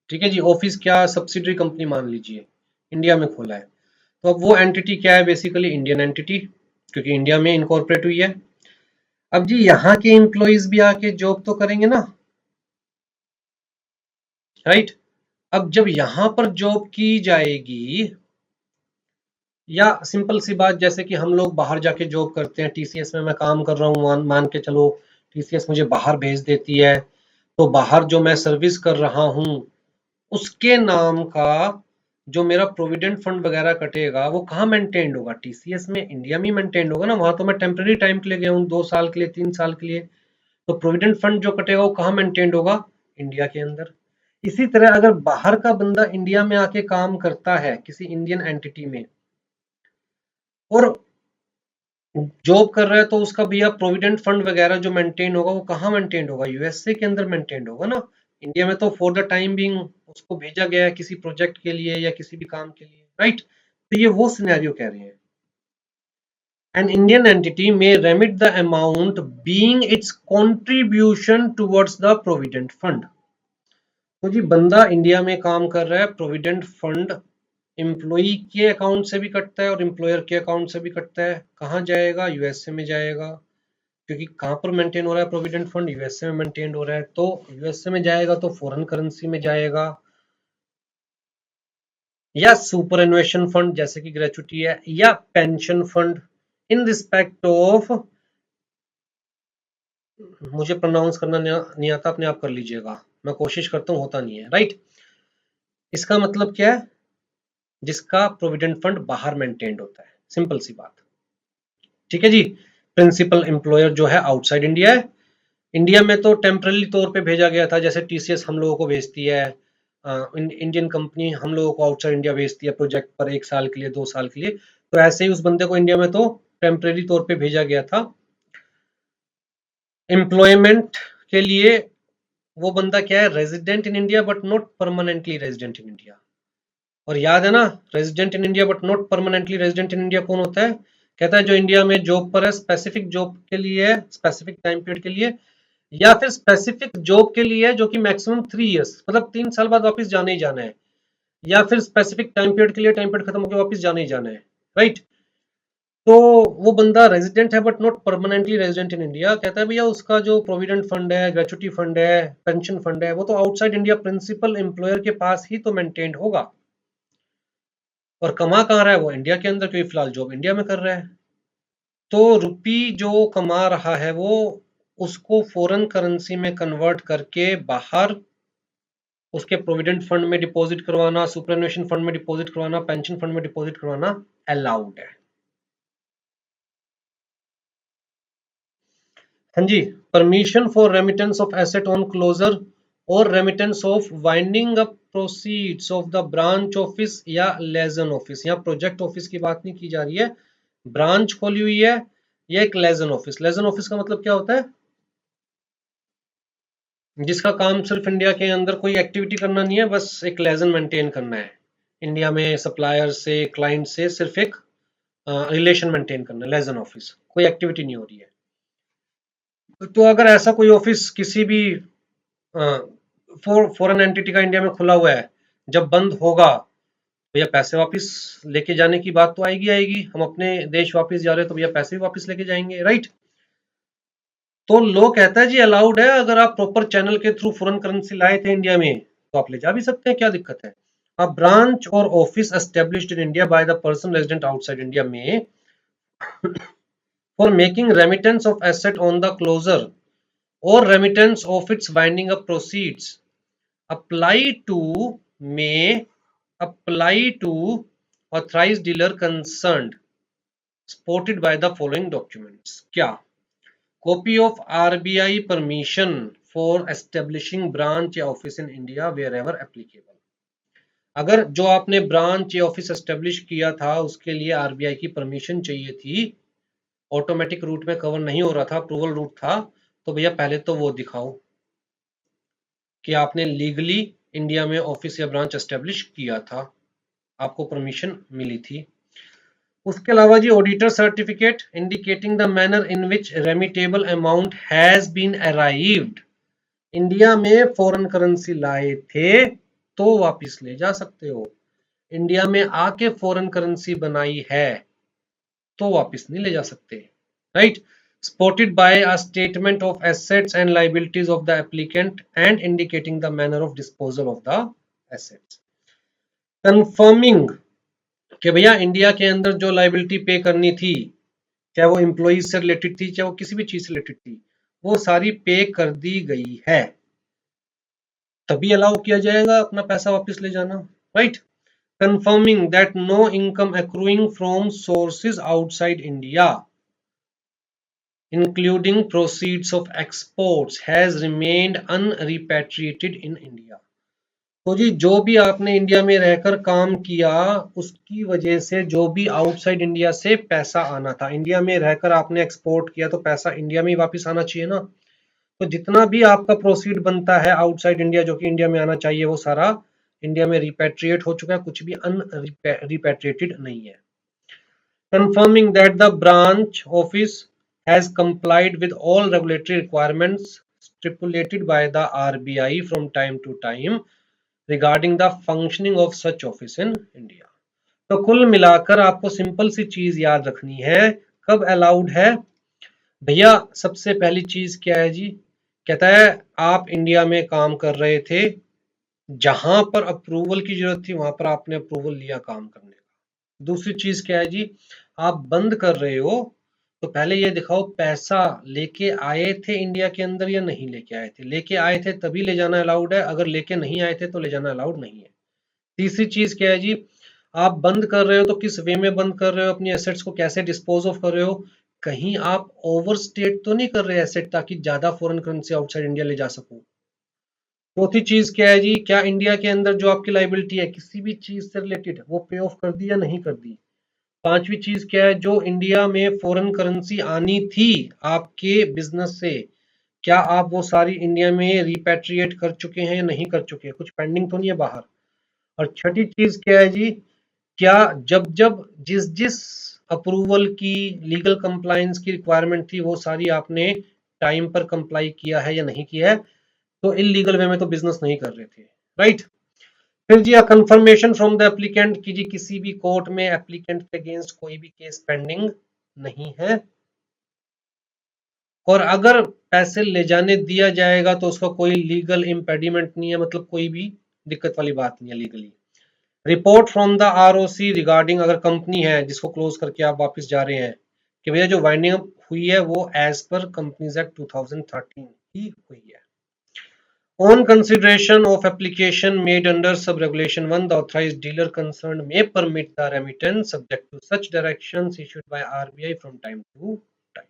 ठीक है जी, ऑफिस क्या, सब्सिडरी कंपनी मान लीजिए, इंडिया में खोला है। तो अब वो एंटिटी क्या है, बेसिकली इंडियन एंटिटी, क्योंकि इंडिया में इनकॉर्पोरेट हुई है। अब जी यहाँ के एम्प्लॉइज भी आके जॉब तो करेंगे ना, राइट। अब जब यहां पर जॉब की जाएगी, या सिंपल सी बात, जैसे कि हम लोग बाहर जाके जॉब करते हैं, टीसीएस में मैं काम कर रहा हूँ, मान के चलो टीसीएस मुझे बाहर भेज देती है, तो बाहर जो मैं सर्विस कर रहा हूँ उसके नाम का जो मेरा प्रोविडेंट फंड वगैरह कटेगा, वो कहाँ मेंटेन्ड होगा, टीसीएस में, इंडिया में मेंटेन्ड होगा ना। वहां तो मैं टेम्पररी टाइम के लिए गया हूँ, 2 साल के लिए, 3 साल के लिए, तो प्रोविडेंट फंड जो कटेगा वो कहाँ मेंटेन्ड होगा, इंडिया के अंदर। इसी तरह अगर बाहर का बंदा इंडिया में आके काम करता है किसी इंडियन एंटिटी में और जॉब कर रहा है, तो उसका भैया प्रोविडेंट फंड वगैरह जो मेंटेन होगा वो कहाँ मेंटेन होगा, यूएसए के अंदर मेंटेन होगा ना। इंडिया में तो फॉर द टाइम बिंग उसको भेजा गया है किसी प्रोजेक्ट के लिए या किसी भी काम के लिए, राइट। तो ये वो सिनेरियो कह रहे हैं। An Indian entity may remit the amount being its contribution towards the provident fund। तो जी बंदा इंडिया में काम कर रहा है, प्रोविडेंट फंड एम्प्लॉई के अकाउंट से भी कटता है और एम्प्लॉयर के अकाउंट से भी कटता है, कहाँ जाएगा, यूएसए में जाएगा, क्योंकि कहाँ पर मेंटेन हो रहा है प्रोविडेंट फंड, यूएसए में मेंटेन हो रहा है, तो यूएसए में जाएगा तो फॉरेन करेंसी में जाएगा, या सुपर एनुएशन फंड जैसे कि ग्रेचुटी है, या pension fund in respect of, मुझे प्रोनाउंस करना नहीं आता, अपने आप कर लीजिएगा, मैं कोशिश करता हूँ, होता नहीं है, राइट। इसका मतलब क्या है, जिसका प्रोविडेंट फंड बाहर मेंटेन्ड होता है, सिंपल सी बात। ठीक है जी, प्रिंसिपल एम्प्लॉयर जो है आउटसाइड इंडिया है, इंडिया में तो टेम्पररी तौर पे भेजा गया था, जैसे टीसीएस हम लोगों को भेजती है, इंडियन कंपनी हम लोगों को आउटसाइड इंडिया भेजती है प्रोजेक्ट पर 1 साल के लिए, 2 साल के लिए, तो ऐसे ही उस बंदे को इंडिया में तो टेम्पररी तौर पे भेजा गया था एम्प्लॉयमेंट के लिए। वो बंदा क्या है, resident in India but not permanently resident in India. और याद है ना, resident in India but not permanently resident in India कौन होता है, कहता है जो इंडिया में जॉब पर है, स्पेसिफिक जॉब के लिए, स्पेसिफिक टाइम पीरियड के लिए, या फिर स्पेसिफिक जॉब के लिए जो कि मैक्सिमम 3 इयर्स, मतलब 3 साल बाद वापस जाना ही जाना है, या फिर स्पेसिफिक टाइम पीरियड के लिए, टाइम पीरियड खत्म होकर वापस जाना ही जाना है, राइट। तो वो बंदा रेजिडेंट है but not permanently resident in India, कहता है भैया उसका जो प्रोविडेंट फंड है, ग्रेचुटी फंड है, पेंशन फंड है, वो तो आउटसाइड इंडिया प्रिंसिपल एम्प्लॉयर के पास ही तो मेंटेन्ड होगा, और कमा कहाँ रहा है वो, इंडिया के अंदर, क्योंकि फिलहाल जॉब इंडिया में कर रहा है। तो रुपी जो कमा रहा है वो उसको फॉरेन करेंसी में कन्वर्ट करके बाहर उसके प्रोविडेंट फंड में डिपॉजिट करवाना, सुपरएनुएशन फंड में डिपॉजिट करवाना, पेंशन फंड में डिपॉजिट करवाना अलाउड है। हाँ जी, permission for remittance of asset on closure और remittance of winding up proceeds of the branch office या लेजन ऑफिस। यहाँ प्रोजेक्ट ऑफिस की बात नहीं की जा रही है, ब्रांच खोली हुई है, ये एक लेजन ऑफिस। लेजन ऑफिस का मतलब क्या होता है, जिसका काम सिर्फ इंडिया के अंदर कोई एक्टिविटी करना नहीं है, बस एक लेजन मेंटेन करना है, इंडिया में सप्लायर से, क्लाइंट से सिर्फ एक रिलेशन मेंटेन करना है, लेजन ऑफिस, कोई एक्टिविटी नहीं हो रही है। तो अगर ऐसा कोई ऑफिस किसी भी फॉरेन एंटिटी का इंडिया में खुला हुआ है, जब बंद होगा भैया पैसे वापस लेके जाने की बात तो आएगी आएगी, हम अपने देश वापस जा रहे हैं तो भैया पैसे भी वापस लेके जाएंगे, राइट। तो लोग कहता है जी अलाउड है, अगर आप प्रॉपर चैनल के थ्रू फॉरेन करेंसी लाए थे इंडिया में तो आप ले जा भी सकते हैं, क्या दिक्कत है। अ ब्रांच और office established in India bye the person resident outside India में for making remittance of asset on the closure or remittance of its winding up proceeds apply to may apply to authorized dealer concerned supported by the following documents. क्या copy of RBI permission for establishing branch या office in India wherever applicable. अगर जो आपने branch या office establish किया था उसके लिए आरबीआई की परमिशन चाहिए थी, ऑटोमेटिक रूट में कवर नहीं हो रहा था, अप्रूवल रूट था, तो भैया पहले तो वो दिखाओ कि आपने लीगली इंडिया में ऑफिस या ब्रांच एस्टेब्लिश किया था, आपको परमिशन मिली थी। उसके अलावा जी auditor certificate indicating the manner in which remittable amount has been arrived. India में फॉरेन करेंसी लाए थे तो वापस ले जा सकते हो, इंडिया में आके फॉरेन करेंसी बनाई है तो वापस नहीं ले जा सकते, right. supported by a statement of assets and liabilities of the applicant and indicating the manner of disposal of the assets, confirming कि भैया इंडिया के अंदर जो लाइबिलिटी पे करनी थी, चाहे वो एम्प्लॉइज से रिलेटेड थी, चाहे वो किसी भी चीज से रिलेटेड थी, वो सारी पे कर दी गई है, तभी अलाउ किया जाएगा अपना पैसा वापस ले जाना, right. confirming that no income accruing from sources outside India including proceeds of exports has remained unrepatriated in India। तो जी जो भी आपने इंडिया में रहकर काम किया उसकी वजह से जो भी आउटसाइड इंडिया से पैसा आना था, इंडिया में रहकर आपने एक्सपोर्ट किया तो पैसा इंडिया में ही वापस आना चाहिए ना, तो जितना भी आपका प्रोसीड बनता है आउटसाइड इंडिया जो कि इंडिया में आना चाहिए वो सारा इंडिया में रिपैट्रिएट हो चुका है, कुछ भी अनरिपैट्रिएटेड नहीं है। confirming that the branch office has complied with all regulatory requirements stipulated by the RBI from time to time regarding the functioning of such office in India। तो कुल मिलाकर आपको सिंपल सी चीज याद रखनी है, कब अलाउड है भैया। सबसे पहली चीज क्या है जी, कहता है आप इंडिया में काम कर रहे थे, जहां पर अप्रूवल की जरूरत थी वहां पर आपने अप्रूवल लिया काम करने का। दूसरी चीज क्या है जी, आप बंद कर रहे हो तो पहले ये दिखाओ पैसा लेके आए थे इंडिया के अंदर या नहीं लेके आए थे, लेके आए थे तभी ले जाना अलाउड है, अगर लेके नहीं आए थे तो ले जाना अलाउड नहीं है। तीसरी चीज क्या है जी, आप बंद कर रहे हो तो किस वे में बंद कर रहे हो, अपनी एसेट्स को कैसे डिस्पोज ऑफ कर रहे हो, कहीं आप ओवरस्टेट तो नहीं कर रहे एसेट ताकि ज्यादा फॉरेन करेंसी आउटसाइड इंडिया ले जा सको। चौथी चीज क्या है जी, क्या इंडिया के अंदर जो आपकी लाइबिलिटी है किसी भी चीज से रिलेटेड वो पे ऑफ कर दी या नहीं कर दी। पांचवी चीज क्या है, जो इंडिया में फॉरेन करेंसी आनी थी आपके बिजनेस से, क्या आप वो सारी इंडिया में रिपैट्रिएट कर चुके हैं या नहीं कर चुके, कुछ पेंडिंग तो नहीं है बाहर। और छठी चीज क्या है जी, क्या जब जब जिस जिस अप्रूवल की लीगल कंप्लायंस की रिक्वायरमेंट थी वो सारी आपने टाइम पर कंप्लाई किया है या नहीं किया है, तो इलीगल वे में तो बिजनेस नहीं कर रहे थे, राइट। फिर जी कंफर्मेशन फ्रॉम द एप्लीकेंट की जी किसी भी कोर्ट में एप्लीकेंट के अगेंस्ट कोई भी केस पेंडिंग नहीं है, और अगर पैसे ले जाने दिया जाएगा तो उसका कोई लीगल इम्पेडिमेंट नहीं है, मतलब कोई भी दिक्कत वाली बात नहीं है legally. Report from the ROC regarding, अगर कंपनी है जिसको क्लोज करके आप वापस जा रहे हैं कि भैया जो वाइंडिंग अप हुई है वो एज पर कंपनीज एक्ट 2013 ही हुई है। On consideration of application made under sub-regulation 1, the authorized dealer concerned may permit the remittance subject to such directions issued by RBI from time to time।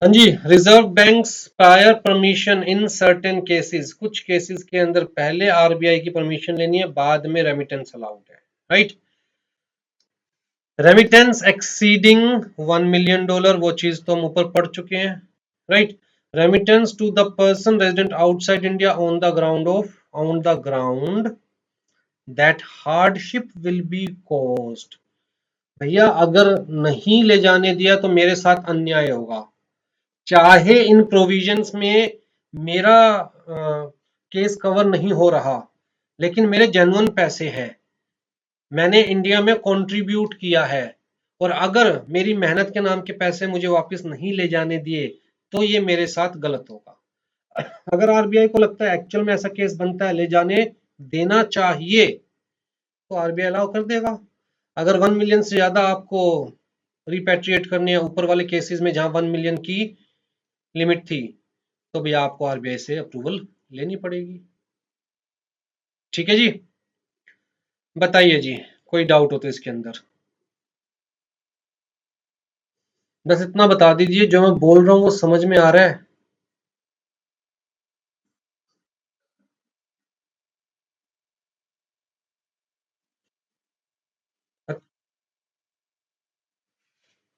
हाँ जी, Reserve Bank's prior permission in certain cases, कुछ cases के अंदर पहले RBI की permission लेनी है, बाद में रेमिटेंस अलाउड है, राइट। रेमिटेंस एक्सीडिंग $1 million, वो चीज तो हम ऊपर पढ़ चुके हैं, right. Remittance to the person resident outside India on the ground that hardship will be caused. भैया अगर नहीं ले जाने दिया तो मेरे साथ अन्याय होगा, चाहे इन प्रोविजंस में मेरा केस कवर नहीं हो रहा, लेकिन मेरे जेन्युइन पैसे हैं, मैंने इंडिया में कंट्रीब्यूट किया है, और अगर मेरी मेहनत के नाम के पैसे मुझे वापस नहीं ले जाने दिए तो ये मेरे साथ गलत होगा। अगर आरबीआई को लगता है एक्चुअल में ऐसा केस बनता है ले जाने देना चाहिए तो आरबीआई अलाउ कर देगा। अगर 1 मिलियन से ज्यादा आपको रिपेट्रिएट करनी है, ऊपर वाले केसेस में जहां 1 मिलियन की लिमिट थी, तो भैया आपको आरबीआई से अप्रूवल लेनी पड़ेगी। ठीक है जी, बताइए जी, कोई डाउट हो तो इसके अंदर। बस इतना बता दीजिए जो मैं बोल रहा हूँ वो समझ में आ रहा है।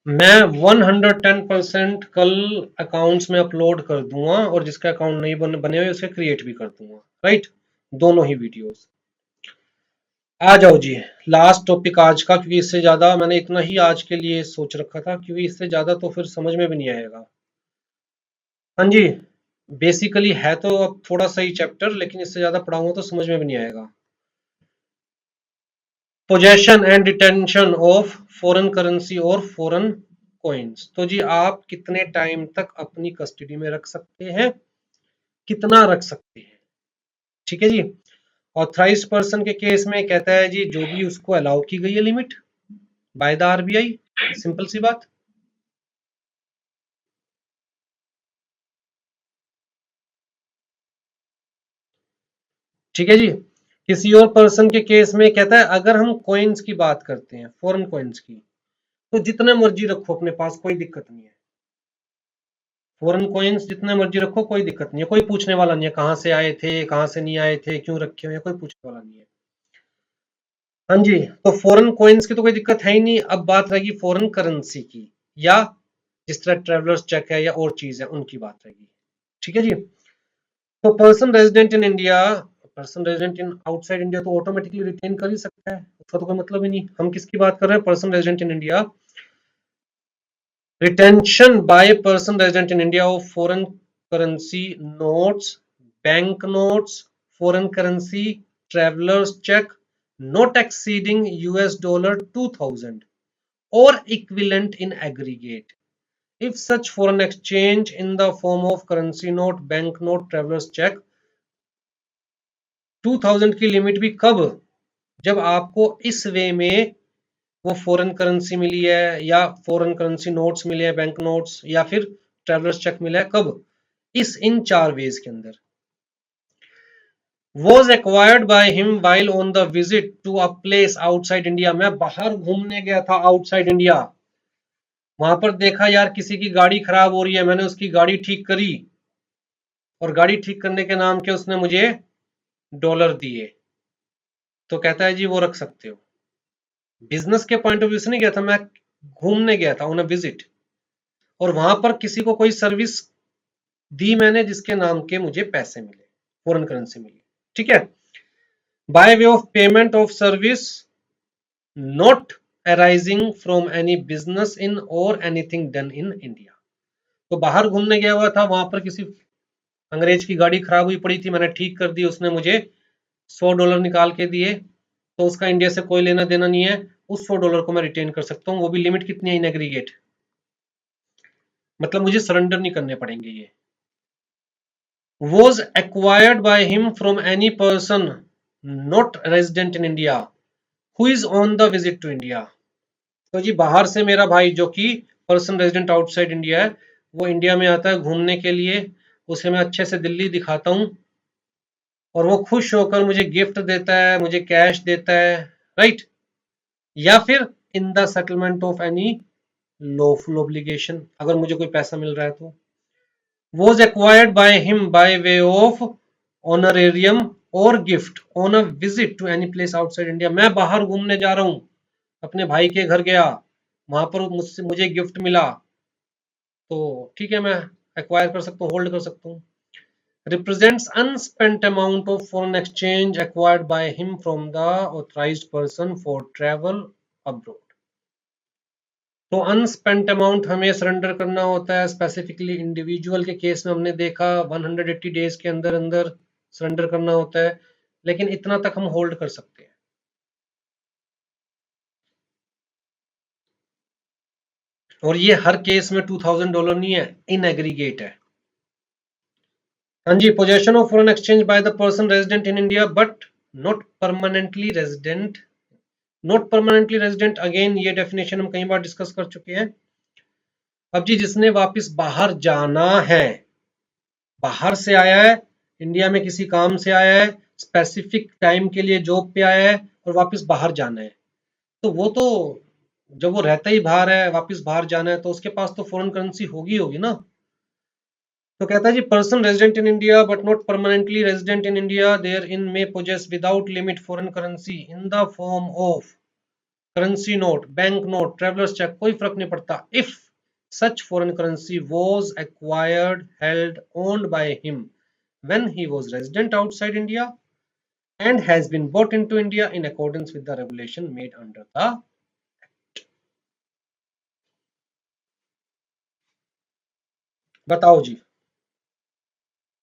मैं 110% कल अकाउंट्स में अपलोड कर दूंगा, और जिसका अकाउंट नहीं बने हुए उसे क्रिएट भी कर दूंगा, राइट, दोनों ही वीडियोस। आ जाओ जी, लास्ट टॉपिक आज का, क्योंकि इससे ज्यादा मैंने इतना ही आज के लिए सोच रखा था, क्योंकि इससे ज्यादा तो फिर समझ में भी नहीं आएगा। हाँ जी, बेसिकली है तो अब थोड़ा सा ही चैप्टर, लेकिन इससे ज्यादा पढ़ाऊंगा तो समझ में भी नहीं आएगा। Possession and detention of foreign currency और फॉरेन कॉइन्स, तो जी आप कितने टाइम तक अपनी कस्टडी में रख सकते हैं, कितना रख सकते हैं। ठीक है जी, ऑथराइज्ड पर्सन के केस में कहता है जी जो भी उसको अलाउ की गई है limit by the RBI, simple सी बात। ठीक है जी, किसी और पर्सन के केस में कहता है अगर हम कॉइन्स की बात करते हैं, फॉरेन कॉइन्स की, तो जितने मर्जी रखो अपने पास, कोई दिक्कत नहीं है। फॉरेन कॉइन्स जितने मर्जी रखो, कोई दिक्कत नहीं है, कोई पूछने वाला नहीं है कहां से आए थे, कहां से नहीं आए थे, क्यों रखे हुए हैं, कोई पूछने वाला नहीं है। हाँ जी, तो फॉरेन कॉइन्स की तो कोई दिक्कत है ही नहीं। अब बात रहेगी फॉरेन करेंसी की, या जिस तरह ट्रेवलर्स चेक है या और चीज है, उनकी बात रहेगी। ठीक है जी, तो person resident in India, person resident in outside India तो ऑटोमेटिकली रिटेन कर ही सकता है, उसका तो कोई मतलब ही नहीं। हम किसकी बात कर रहे हैं, person resident in India. Retention bye person resident in India of foreign currency notes, bank notes, foreign currency travellers cheque not exceeding $2000 or equivalent in aggregate, if such foreign exchange in the form of currency note, bank note, travelers check, 2000 की limit भी कब, जब आपको इस वे में वो foreign currency मिली है, या फॉरेन करेंसी नोट्स मिले हैं, बैंक नोट्स, या फिर ट्रेवलर्स चेक मिला है, कब, इस इन चार वेज के अंदर। was acquired by him while on the visit to a place outside India, मैं बाहर घूमने गया था आउटसाइड इंडिया, वहां पर देखा यार किसी की गाड़ी खराब हो रही है, मैंने उसकी गाड़ी ठीक करी, और गाड़ी ठीक करने के नाम के उसने मुझे डॉलर दिए, तो कहता है जी वो रख सकते हो। बिजनेस के पॉइंट ऑफ व्यू से नहीं गया था मैं, घूमने गया था ऑन अ विजिट, और वहां पर किसी को कोई सर्विस दी मैंने जिसके नाम के मुझे पैसे मिले, फॉरेन करेंसी मिली। ठीक है, bye way of payment of service not arising from any business in और एनीथिंग डन इन इंडिया। तो बाहर घूमने गया हुआ था, वहां पर किसी अंग्रेज की गाड़ी खराब हुई पड़ी थी, मैंने ठीक कर दी, उसने मुझे $100 निकाल के दिए, तो उसका इंडिया से कोई लेना देना नहीं है, उस $100 को मैं रिटेन कर सकता हूँ, वो भी लिमिट कितनी है, इन एग्रीगेट, मतलब मुझे सरेंडर नहीं करने पड़ेंगे ये। was acquired by him from any person not resident in India who is on the visit to India, तो जी बाहर से मेरा भाई जो कि पर्सन रेजिडेंट आउटसाइड इंडिया है, वो इंडिया में आता है घूमने के लिए, उसे मैं अच्छे से दिल्ली दिखाता हूँ, और वो खुश होकर मुझे गिफ्ट देता है, मुझे कैश देता है, राइट, या फिर in the settlement of any lawful obligation, अगर मुझे कोई पैसा मिल रहा है तो। was acquired by him by way of honorarium और gift on a visit to any place outside India, मैं बाहर घूमने जा रहा हूँ, अपने भाई के घर गया, वहां पर मुझसे मुझे गिफ्ट मिला, तो ठीक है, मैं एक्वायर कर सकता हूँ, होल्ड कर सकता हूँ। represents unspent amount of foreign exchange acquired by him from the authorized person for travel abroad, तो अनस्पेंट अमाउंट हमें सरेंडर करना होता है, स्पेसिफिकली इंडिविजुअल के केस में हमने देखा 180 डेज के अंदर अंदर सरेंडर करना होता है, लेकिन इतना तक हम होल्ड कर सकते हैं। और ये हर केस में $2000 नहीं है, इन एग्रीगेट है। हाँ जी, possession of foreign exchange by the person resident in India but not permanently resident, not permanently resident, again ये डेफिनेशन हम कई बार डिस्कस कर चुके हैं। अब जी जिसने वापस बाहर जाना है, बाहर से आया है, इंडिया में किसी काम से आया है, स्पेसिफिक टाइम के लिए जॉब पे आया है और वापस बाहर जाना है, तो वो तो जब वो रहता ही बाहर है, वापस बाहर जाना है, तो उसके पास तो फॉरेन करेंसी होगी ना। तो कहता है जी person resident in India but not permanently resident in India therein में possess without limit foreign currency in the form of currency note, bank note, travellers cheque, कोई फर्क नहीं पड़ता, if such foreign currency was acquired, held, owned by him when he was resident outside India and has been brought into India in accordance with the regulation made under the बताओ जी।